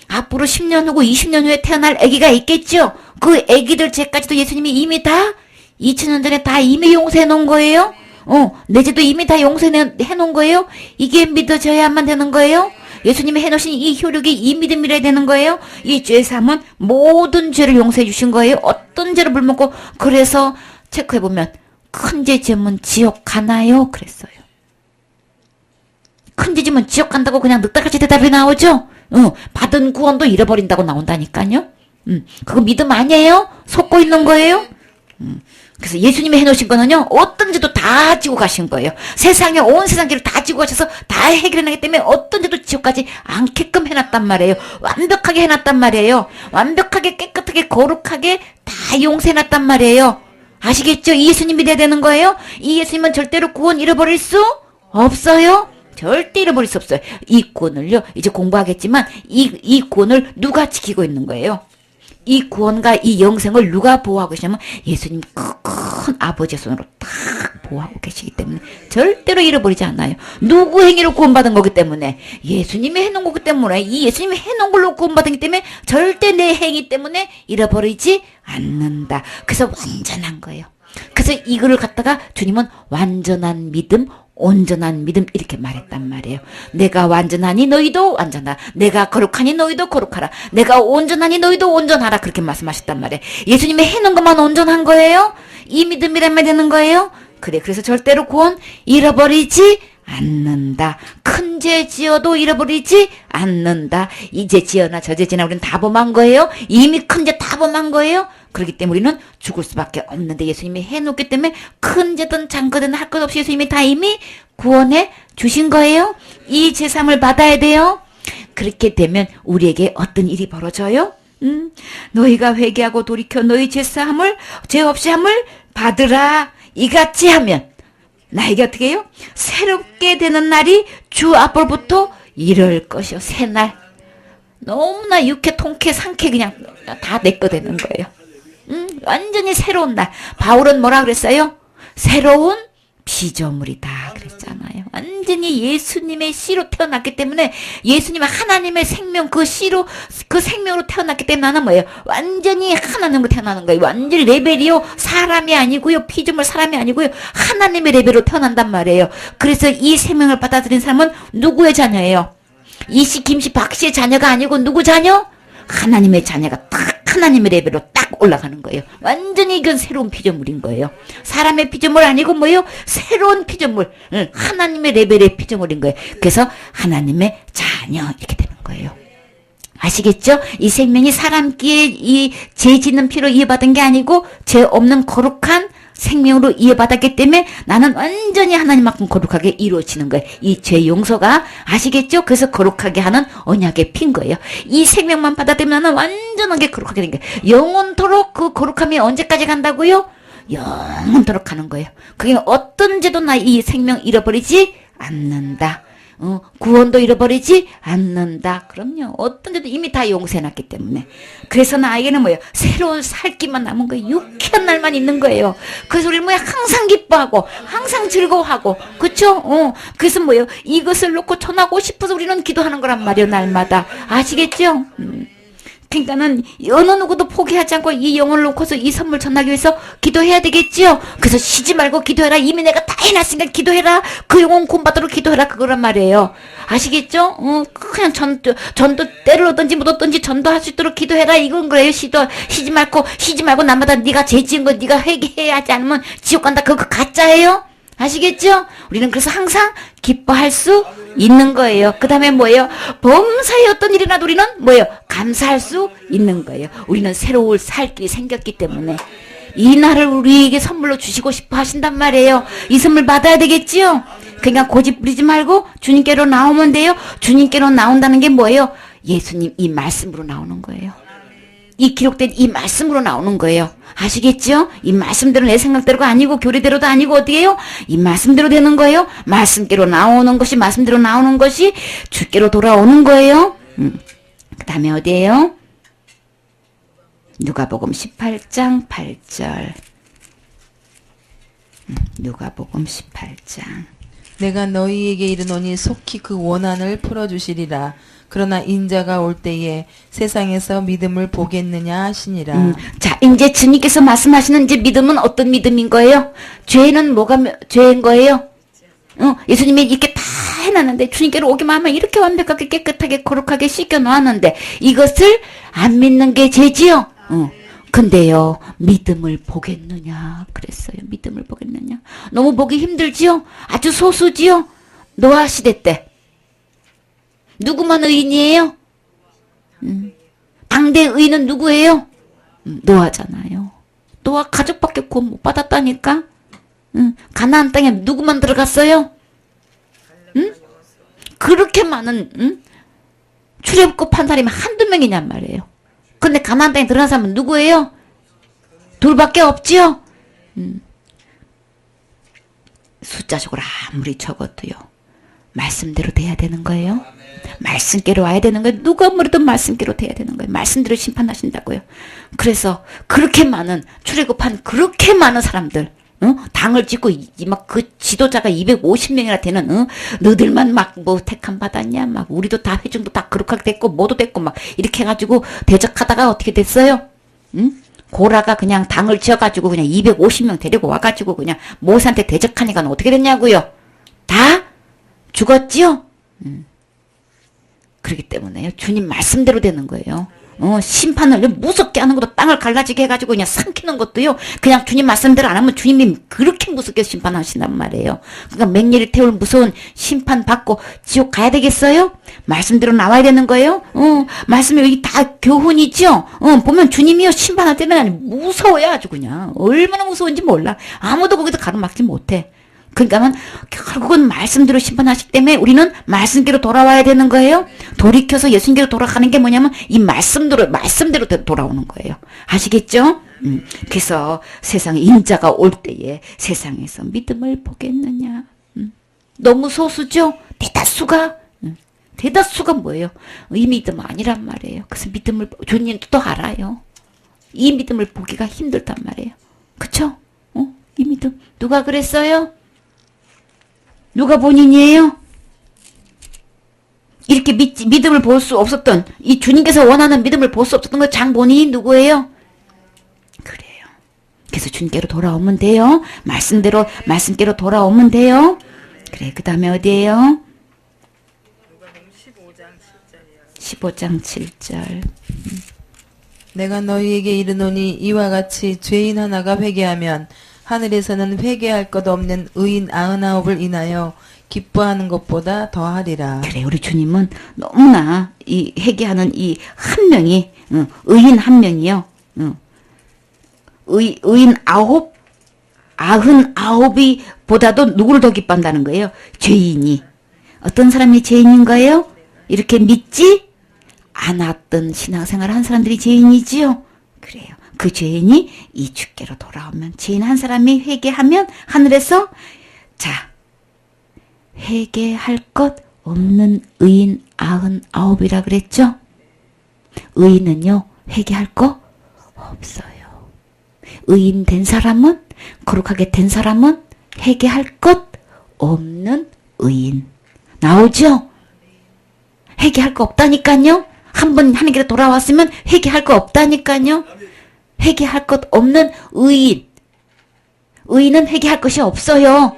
앞으로 10년 후고 20년 후에 태어날 아기가 있겠죠. 그 아기들 죄까지도 예수님이 이미 다 2000년 전에 다 이미 용서해 놓은 거예요. 내 죄도 이미 다 용서해 놓은 거예요. 이게 믿어져야만 되는 거예요. 예수님이 해놓으신 이 효력이 이 믿음이라 되는 거예요. 이 죄사함은 모든 죄를 용서해 주신 거예요. 어떤 죄를 물먹고. 그래서 체크해보면 큰 죄 지으면 지옥 가나요? 그랬어요. 큰 죄 지으면 지옥 간다고 그냥 늑대같이 대답이 나오죠? 받은 구원도 잃어버린다고 나온다니까요. 그거 믿음 아니에요? 속고 있는 거예요? 그래서 예수님이 해놓으신 거는요, 어떤 죄도 다 지고 가신 거예요. 세상에 온 세상 죄를 다 지고 가셔서 다 해결해내기 때문에 어떤 죄도 지옥 가지 않게끔 해놨단 말이에요. 완벽하게 해놨단 말이에요. 완벽하게 깨끗하게 거룩하게 다 용서해놨단 말이에요. 아시겠죠? 이 예수님이 돼야 되는 거예요. 이 예수님은 절대로 구원 잃어버릴 수 없어요. 절대 잃어버릴 수 없어요. 이 구원을요, 이제 공부하겠지만 이 구원을 누가 지키고 있는 거예요? 이 구원과 이 영생을 누가 보호하고 계시냐면 예수님 큰 아버지의 손으로 딱 보호하고 계시기 때문에 절대로 잃어버리지 않아요. 누구 행위로 구원받은 거기 때문에, 예수님이 해놓은 거기 때문에, 이 예수님이 해놓은 걸로 구원받은 기 때문에 절대 내 행위 때문에 잃어버리지 않는다. 그래서 완전한 거예요. 그래서 이거를 갖다가 주님은 완전한 믿음, 온전한 믿음 이렇게 말했단 말이에요. 내가 완전하니 너희도 완전하라. 내가 거룩하니 너희도 거룩하라. 내가 온전하니 너희도 온전하라. 그렇게 말씀하셨단 말이에요. 예수님이 해놓은 것만 온전한 거예요. 이 믿음이라면 되는 거예요. 그래, 그래서 절대로 구원 잃어버리지 않는다. 큰 죄 지어도 잃어버리지 않는다. 이 죄 지어나 저 죄 지나 우리는 다 범한 거예요. 이미 큰 죄 다 범한 거예요. 그렇기 때문에 우리는 죽을 수밖에 없는데 예수님이 해놓기 때문에 큰 죄든 작은 할 것 없이 예수님이 다 이미 구원해 주신 거예요. 이 제사함을 받아야 돼요. 그렇게 되면 우리에게 어떤 일이 벌어져요? 너희가 회개하고 돌이켜 너희 제사함을 죄 없이 함을 받으라. 이같이 하면 나에게 어떻게 해요? 새롭게 되는 날이 주 앞으로부터 이럴 것이요. 새날. 너무나 유쾌, 통쾌, 상쾌 그냥 다 내 거 되는 거예요. 완전히 새로운 날. 바울은 뭐라 그랬어요? 새로운 피조물이다 그랬잖아요. 완전히 예수님의 씨로 태어났기 때문에, 예수님 하나님의 생명 그 씨로, 그 생명으로 태어났기 때문에 나는 뭐예요? 완전히 하나님으로 태어나는 거예요. 완전히 레벨이요. 사람이 아니고요. 피조물 사람이 아니고요. 하나님의 레벨로 태어난단 말이에요. 그래서 이 생명을 받아들인 사람은 누구의 자녀예요? 이씨, 김씨, 박씨의 자녀가 아니고 누구 자녀? 하나님의 자녀가 딱 하나님의 레벨로 딱 올라가는 거예요. 완전히 이건 새로운 피조물인 거예요. 사람의 피조물 아니고 뭐예요? 새로운 피조물. 하나님의 레벨의 피조물인 거예요. 그래서 하나님의 자녀 이렇게 되는 거예요. 아시겠죠? 이 생명이 사람끼에 이 죄 짓는 피로 이해받은 게 아니고 죄 없는 거룩한 생명으로 이해받았기 때문에 나는 완전히 하나님만큼 거룩하게 이루어지는 거예요. 이 죄 용서가. 아시겠죠? 그래서 거룩하게 하는 언약의 피인 거예요. 이 생명만 받아들이면 나는 완전하게 거룩하게 된 거예요. 영원토록 그 거룩함이 언제까지 간다고요? 영원토록 가는 거예요. 그게 어떤 죄도 나 이 생명 잃어버리지 않는다. 구원도 잃어버리지 않는다. 그럼요. 어떤 데도 이미 다 용서해놨기 때문에. 그래서 나에게는 뭐예요? 새로운 살기만 남은 거예요. 유쾌한 날만 있는 거예요. 그래서 우리는 뭐야? 항상 기뻐하고, 항상 즐거워하고, 그쵸? 그래서 뭐예요? 이것을 놓고 전하고 싶어서 우리는 기도하는 거란 말이에요. 날마다. 아시겠죠? 그러니까는 어느 누구도 포기하지 않고 이 영혼을 놓고서 이 선물 전하기 위해서 기도해야 되겠지요. 그래서 쉬지 말고 기도해라. 이미 내가 다 해놨으니까 기도해라. 그 영혼 구원받도록 기도해라. 그거란 말이에요. 아시겠죠? 그냥 전도 때를 얻든지 못 얻든지 전도할 수 있도록 기도해라. 이건 거예요. 쉬지 말고 남마다 네가 죄 지은 거 네가 회개해야 하지 않으면 지옥 간다. 그거 가짜예요. 아시겠죠? 우리는 그래서 항상 기뻐할 수 있는 거예요. 그 다음에 뭐예요? 범사에 어떤 일이 나도 우리는 뭐예요? 감사할 수 있는 거예요. 우리는 새로운 살 길이 생겼기 때문에 이 날을 우리에게 선물로 주시고 싶어 하신단 말이에요. 이 선물 받아야 되겠지요? 그러니까 고집 부리지 말고 주님께로 나오면 돼요. 주님께로 나온다는 게 뭐예요? 예수님 이 말씀으로 나오는 거예요. 이 기록된 이 말씀으로 나오는 거예요. 아시겠죠? 이 말씀대로 내 생각대로가 아니고 교리대로도 아니고 어떻게 해요? 이 말씀대로 되는 거예요. 말씀께로 나오는 것이 말씀대로 나오는 것이 주께로 돌아오는 거예요. 그 다음에 어디에요? 누가복음 18장 8절. 누가복음 18장. 내가 너희에게 이르노니 속히 그 원한을 풀어주시리라. 그러나 인자가 올 때에 세상에서 믿음을 보겠느냐 하시니라. 자, 이제 주님께서 말씀하시는 이제 믿음은 어떤 믿음인 거예요? 죄는 뭐가 죄인 거예요? 예수님이 이렇게 다 해놨는데 주님께로 오기만 하면 이렇게 완벽하게 깨끗하게 거룩하게 씻겨 놓았는데 이것을 안 믿는 게 죄지요? 근데요, 믿음을 보겠느냐 그랬어요. 믿음을 보겠느냐. 너무 보기 힘들지요? 아주 소수지요? 노아 시대 때. 누구만 의인이에요? 당대 의인은 누구예요? 노아잖아요. 노아 가족밖에 구원 못 받았다니까? 가나안 땅에 누구만 들어갔어요? 그렇게 많은 출애굽한 사람이 한두 명이냔 말이에요. 근데 가나안 땅에 들어간 사람은 누구예요? 둘밖에 없지요? 숫자적으로 아무리 적어도요. 말씀대로 돼야 되는 거예요. 말씀께로 와야 되는 거예요. 누가 아무래도 말씀께로 돼야 되는 거예요. 말씀대로 심판하신다고요. 그래서 그렇게 많은 출애굽한 그렇게 많은 사람들 당을 짓고 막 그 지도자가 250명이나 되는 너들만 막 뭐 택함 받았냐 막 우리도 다 회중도 다 그렇게 됐고 뭐도 됐고 막 이렇게 해가지고 대적하다가 어떻게 됐어요? 고라가 그냥 당을 지어가지고 그냥 250명 데리고 와가지고 그냥 모세한테 대적하니까 어떻게 됐냐고요? 다 죽었지요? 그렇기 때문에 주님 말씀대로 되는 거예요. 심판을 무섭게 하는 것도 땅을 갈라지게 해가지고 그냥 삼키는 것도요. 그냥 주님 말씀대로 안 하면 주님이 그렇게 무섭게 심판하신단 말이에요. 그러니까 맹렬히 태울 무서운 심판 받고 지옥 가야 되겠어요? 말씀대로 나와야 되는 거예요. 말씀이 여기 다 교훈이죠. 보면 주님이요 심판할 때는 무서워요 아주 그냥 얼마나 무서운지 몰라. 아무도 거기서 가로막지 못해. 그러니까 결국은 말씀대로 심판하시기 때문에 우리는 말씀대로 돌아와야 되는 거예요. 돌이켜서 예수님께로 돌아가는 게 뭐냐면 이 말씀대로 돌아오는 거예요. 아시겠죠? 그래서 세상에 인자가 올 때에 세상에서 믿음을 보겠느냐. 너무 소수죠? 대다수가 뭐예요? 이 믿음 아니란 말이에요. 그래서 믿음을 주님도 또 알아요. 이 믿음을 보기가 힘들단 말이에요. 그쵸? 이 믿음 누가 그랬어요? 누가 본인이에요? 이렇게 믿음을 볼 수 없었던 이 주님께서 원하는 믿음을 볼 수 없었던 그 장본인이 누구예요? 그래요. 그래서 주님께로 돌아오면 돼요. 말씀께로 돌아오면 돼요. 그래. 그 다음에 어디에요? 15장 7절. 내가 너희에게 이르노니 이와 같이 죄인 하나가 회개하면 하늘에서는 회개할 것 없는 의인 99을 인하여 기뻐하는 것보다 더하리라. 그래, 우리 주님은 너무나 이 회개하는 이 한 명이 의인 한 명이요. 의인 99이 보다도 누구를 더 기뻐한다는 거예요? 죄인이. 어떤 사람이 죄인인 거예요? 이렇게 믿지 않았던 신앙생활을 한 사람들이 죄인이지요. 그래요. 그 죄인이 이 주께로 돌아오면 죄인 한 사람이 회개하면 하늘에서 자 회개할 것 없는 의인 99이라 그랬죠. 의인은요 회개할 거 없어요. 의인 된 사람은 거룩하게 된 사람은 회개할 것 없는 의인 나오죠. 회개할 거 없다니까요. 한 번 하는 길에 돌아왔으면 회개할 거 없다니까요. 회개할 것 없는 의인. 의인은 회개할 것이 없어요.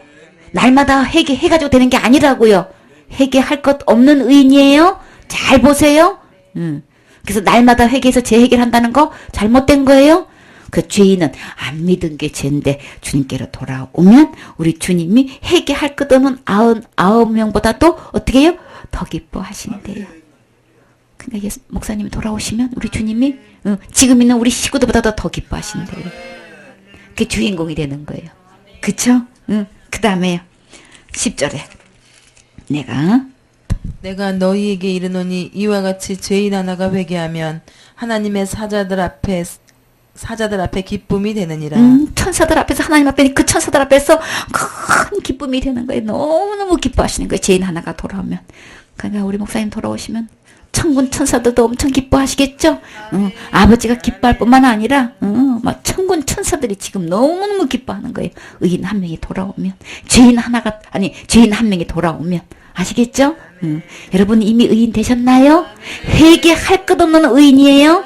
날마다 회개해가지고 되는 게 아니라고요. 회개할 것 없는 의인이에요. 잘 보세요. 그래서 날마다 회개해서 재회개를 한다는 거 잘못된 거예요. 그 죄인은 안 믿은 게 죄인데 주님께로 돌아오면 우리 주님이 회개할 것 없는 99명보다도 어떻게 해요? 더 기뻐하신대요. 그러니까 목사님이 돌아오시면 우리 주님이 지금 있는 우리 식구들보다도 더 기뻐하신대요. 그게 주인공이 되는 거예요. 그쵸? 그 다음에요. 10절에 내가 너희에게 이르노니 이와 같이 죄인 하나가 회개하면 하나님의 사자들 앞에 기쁨이 되느니라. 천사들 앞에서 하나님 앞에 그 천사들 앞에서 큰 기쁨이 되는 거예요. 너무너무 기뻐하시는 거예요. 죄인 하나가 돌아오면. 그러니까 우리 목사님 돌아오시면 천군 천사들도 엄청 기뻐하시겠죠. 아버지가 기뻐할 뿐만 아니라 막 천군 천사들이 지금 너무너무 기뻐하는 거예요. 의인 한 명이 돌아오면. 죄인 한 명이 돌아오면. 아시겠죠? 여러분 이미 의인 되셨나요? 회개할 것 없는 의인이에요.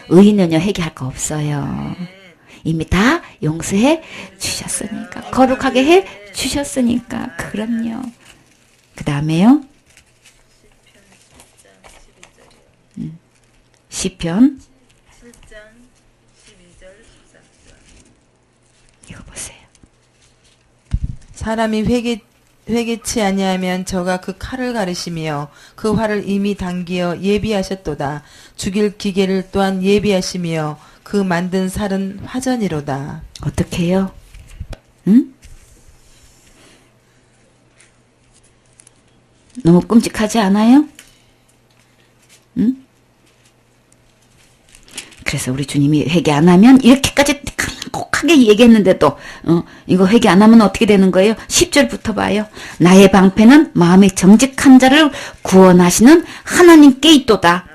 의인은요 회개할 거 없어요. 이미 다 용서해 주셨으니까. 거룩하게 해 주셨으니까. 그럼요. 그 다음에요. 시편 7장 12절 13절 이거 보세요. 사람이 회개치 아니하면 저가 그 칼을 가르시며 그 활을 이미 당기어 예비하셨도다. 죽일 기계를 또한 예비하시며 그 만든 살은 화전이로다. 어떻게 해요? 응? 너무 끔찍하지 않아요? 응? 그래서 우리 주님이 회개 안 하면 이렇게까지 강곡하게 얘기했는데도 이거 회개 안 하면 어떻게 되는 거예요? 10절부터 봐요. 나의 방패는 마음의 정직한 자를 구원하시는 하나님께 있도다.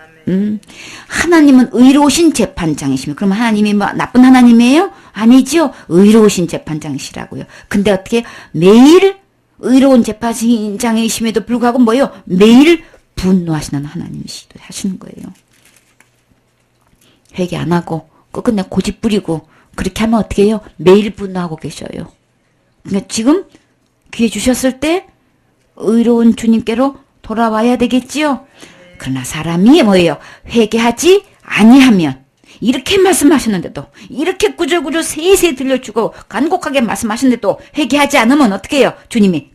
하나님은 의로우신 재판장이시며 그럼 하나님이 뭐 나쁜 하나님이에요? 아니죠. 의로우신 재판장이시라고요. 근데 어떻게 매일 의로운 재판장이심에도 불구하고 뭐예요? 매일 분노하시는 하나님이시도 하시는 거예요. 회개 안 하고 끝끝내 고집 부리고 그렇게 하면 어떻게 해요? 매일 분노하고 계셔요. 그러니까 지금 기회 주셨을 때 의로운 주님께로 돌아와야 되겠지요. 그러나 사람이 뭐예요? 회개하지 아니하면 이렇게 말씀하셨는데도 이렇게 구절구절 세세 들려주고 간곡하게 말씀하셨는데도 회개하지 않으면 어떻게 해요? 주님이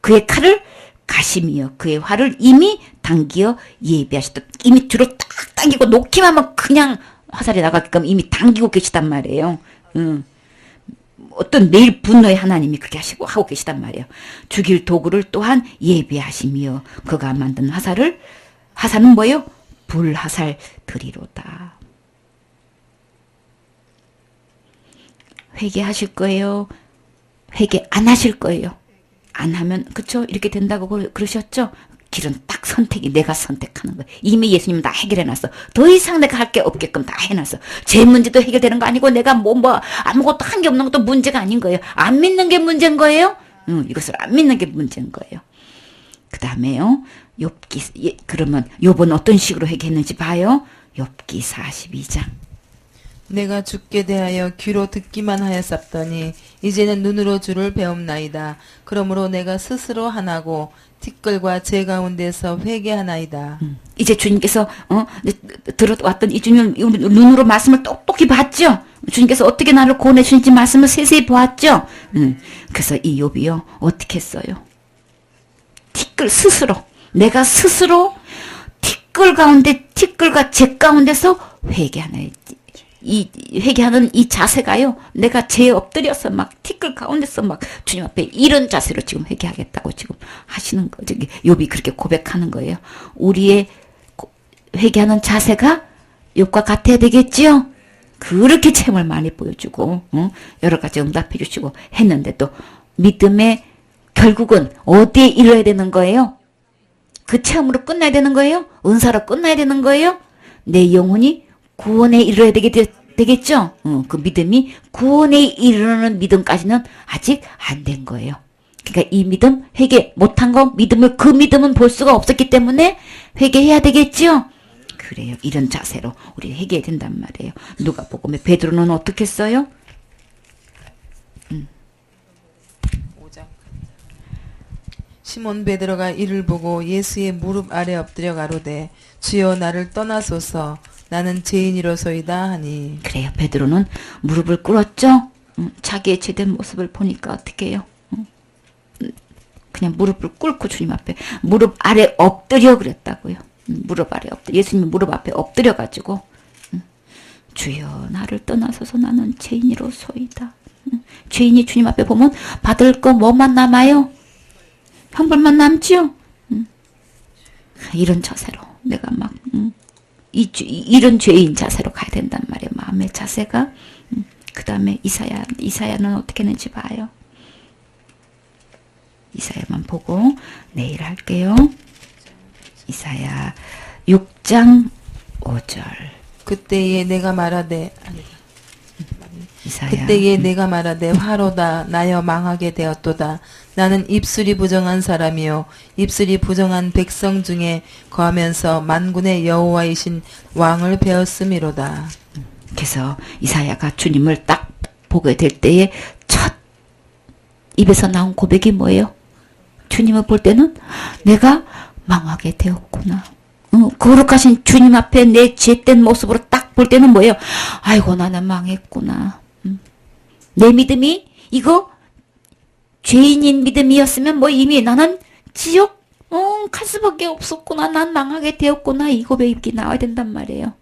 그의 칼을 가심이요 그의 활을 이미 당기어 예비하셨다. 이미 뒤로 딱 당기고 놓기만 하면 그냥 화살이 나가게끔 이미 당기고 계시단 말이에요. 어떤 매일 분노의 하나님이 그렇게 하고 계시단 말이에요. 죽일 도구를 또한 예비하시며 그가 만든 화살은 뭐예요? 불화살 들이로다. 회개하실 거예요? 회개 안 하실 거예요? 안 하면 그쵸? 이렇게 된다고 그러셨죠? 길은 딱 선택이 내가 선택하는 거예요. 이미 예수님은 다 해결해놨어. 더 이상 내가 할 게 없게끔 다 해놨어. 제 문제도 해결되는 거 아니고 내가 아무것도 한 게 없는 것도 문제가 아닌 거예요. 안 믿는 게 문제인 거예요. 이것을 안 믿는 게 문제인 거예요. 그 다음에요. 그러면 욥은 어떤 식으로 회개했는지 봐요. 욥기 42장. 내가 주께 대하여 귀로 듣기만 하였사더니 이제는 눈으로 주를 배움나이다. 그러므로 내가 스스로 하나고 티끌과 제 가운데서 회개하나이다. 이제 주님께서 들어왔던 이 주님 눈으로 말씀을 똑똑히 봤죠. 주님께서 어떻게 나를 구원해 주신지 말씀을 세세히 보았죠. 그래서 이 욥이요 어떻게 했어요? 내가 스스로 티끌과 제 가운데서 회개하나이다. 이 회개하는 이 자세가요. 내가 죄에 엎드려서 막 티끌 가운데서 막 주님 앞에 이런 자세로 지금 회개하겠다고 지금 하시는 거죠. 욥이 그렇게 고백하는 거예요. 우리의 회개하는 자세가 욥과 같아야 되겠지요. 그렇게 체험을 많이 보여주고 여러 가지 응답해 주시고 했는데도 믿음의 결국은 어디에 이르러야 되는 거예요? 그 체험으로 끝나야 되는 거예요? 은사로 끝나야 되는 거예요? 내 영혼이 구원에 이르러야 되겠죠? 그 믿음이 구원에 이르는 믿음까지는 아직 안 된 거예요. 그러니까 이 믿음, 회개 못한 거, 믿음을, 그 믿음은 볼 수가 없었기 때문에 회개해야 되겠지요? 그래요. 이런 자세로 우리 회개해야 된단 말이에요. 누가복음에 베드로는 어떻게 했어요? 5장. 시몬 베드로가 이를 보고 예수의 무릎 아래 엎드려 가로되 주여 나를 떠나소서 나는 죄인이로소이다 하니. 그래요. 베드로는 무릎을 꿇었죠? 자기의 죄된 모습을 보니까 어떻게 해요? 그냥 무릎을 꿇고 주님 앞에 무릎 아래 엎드려 그랬다고요. 무릎 아래 엎드려. 예수님 무릎 앞에 엎드려 가지고 주여 나를 떠나서서 나는 죄인이로소이다. 죄인이 주님 앞에 보면 받을 거 뭐만 남아요? 형벌만 남지요? 이런 자세로 내가 막 이런 죄인 자세로 가야 된단 말이에요. 마음의 자세가. 그 다음에 이사야는 어떻게 했는지 봐요. 이사야만 보고 내일 할게요. 이사야 6장 5절. 그때에 내가 말하되 이사야. 그때에 내가 말하되 화로다 나여 망하게 되었도다. 나는 입술이 부정한 사람이요 입술이 부정한 백성 중에 거하면서 만군의 여호와이신 왕을 배웠음이로다. 그래서 이사야가 주님을 딱 보게 될 때에 첫 입에서 나온 고백이 뭐예요? 주님을 볼 때는 내가 망하게 되었구나. 거룩하신 주님 앞에 내 죄된 모습으로 딱 볼 때는 뭐예요? 아이고 나는 망했구나. 내 믿음이 이거 죄인인 믿음이었으면 뭐 이미 나는 지옥 갈 수밖에 없었구나. 난 망하게 되었구나. 이 고백이 나와야 된단 말이에요.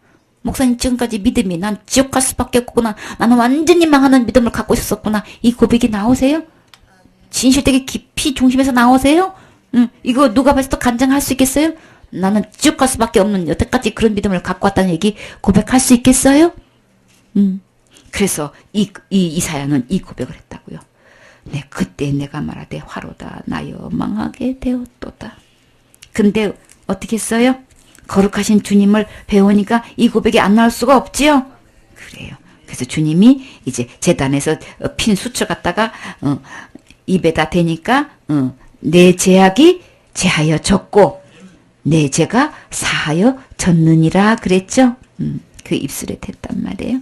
목사님 지금까지 믿음이 난 지옥 갈 수밖에 없구나. 나는 완전히 망하는 믿음을 갖고 있었구나. 이 고백이 나오세요? 진실되게 깊이 중심에서 나오세요? 이거 누가 봐서 또 간증할 수 있겠어요? 나는 지옥 갈 수밖에 없는 여태까지 그런 믿음을 갖고 왔다는 얘기 고백할 수 있겠어요? 그래서 이사야는 이 고백을 했다고요. 네, 그때 내가 말하되 화로다 나여 망하게 되었도다. 근데 어떻게 했어요? 거룩하신 주님을 배우니까 이 고백이 안 나올 수가 없지요? 그래요. 그래서 주님이 이제 제단에서 핀 수초 갖다가 입에다 대니까 내 죄악이 제하여 졌고 내 죄가 사하여 졌느니라 그랬죠? 그 입술에 댔단 말이에요.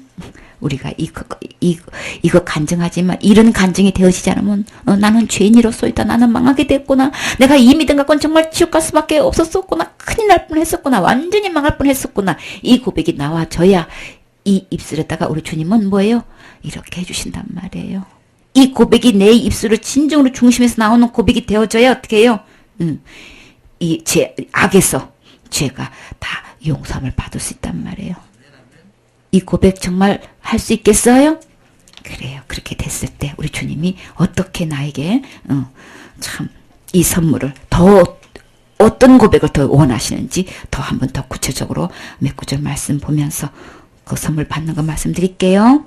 우리가 이거 간증하지만 이런 간증이 되어지지 않으면 나는 죄인이로소이다. 나는 망하게 됐구나. 내가 이 믿음 갖고는 정말 지옥 갈 수밖에 없었구나. 큰일 날 뻔했었구나. 완전히 망할 뻔했었구나. 이 고백이 나와져야 이 입술에다가 우리 주님은 뭐예요? 이렇게 해주신단 말이에요. 이 고백이 내 입술을 진정으로 중심에서 나오는 고백이 되어져야 어떻게 해요? 이 악에서 죄가 다 용서함을 받을 수 있단 말이에요. 이 고백 정말 할 수 있겠어요? 그래요. 그렇게 됐을 때 우리 주님이 어떻게 나에게 참 이 선물을 더 어떤 고백을 더 원하시는지 더 한 번 더 구체적으로 몇 구절 말씀 보면서 그 선물 받는 거 말씀드릴게요.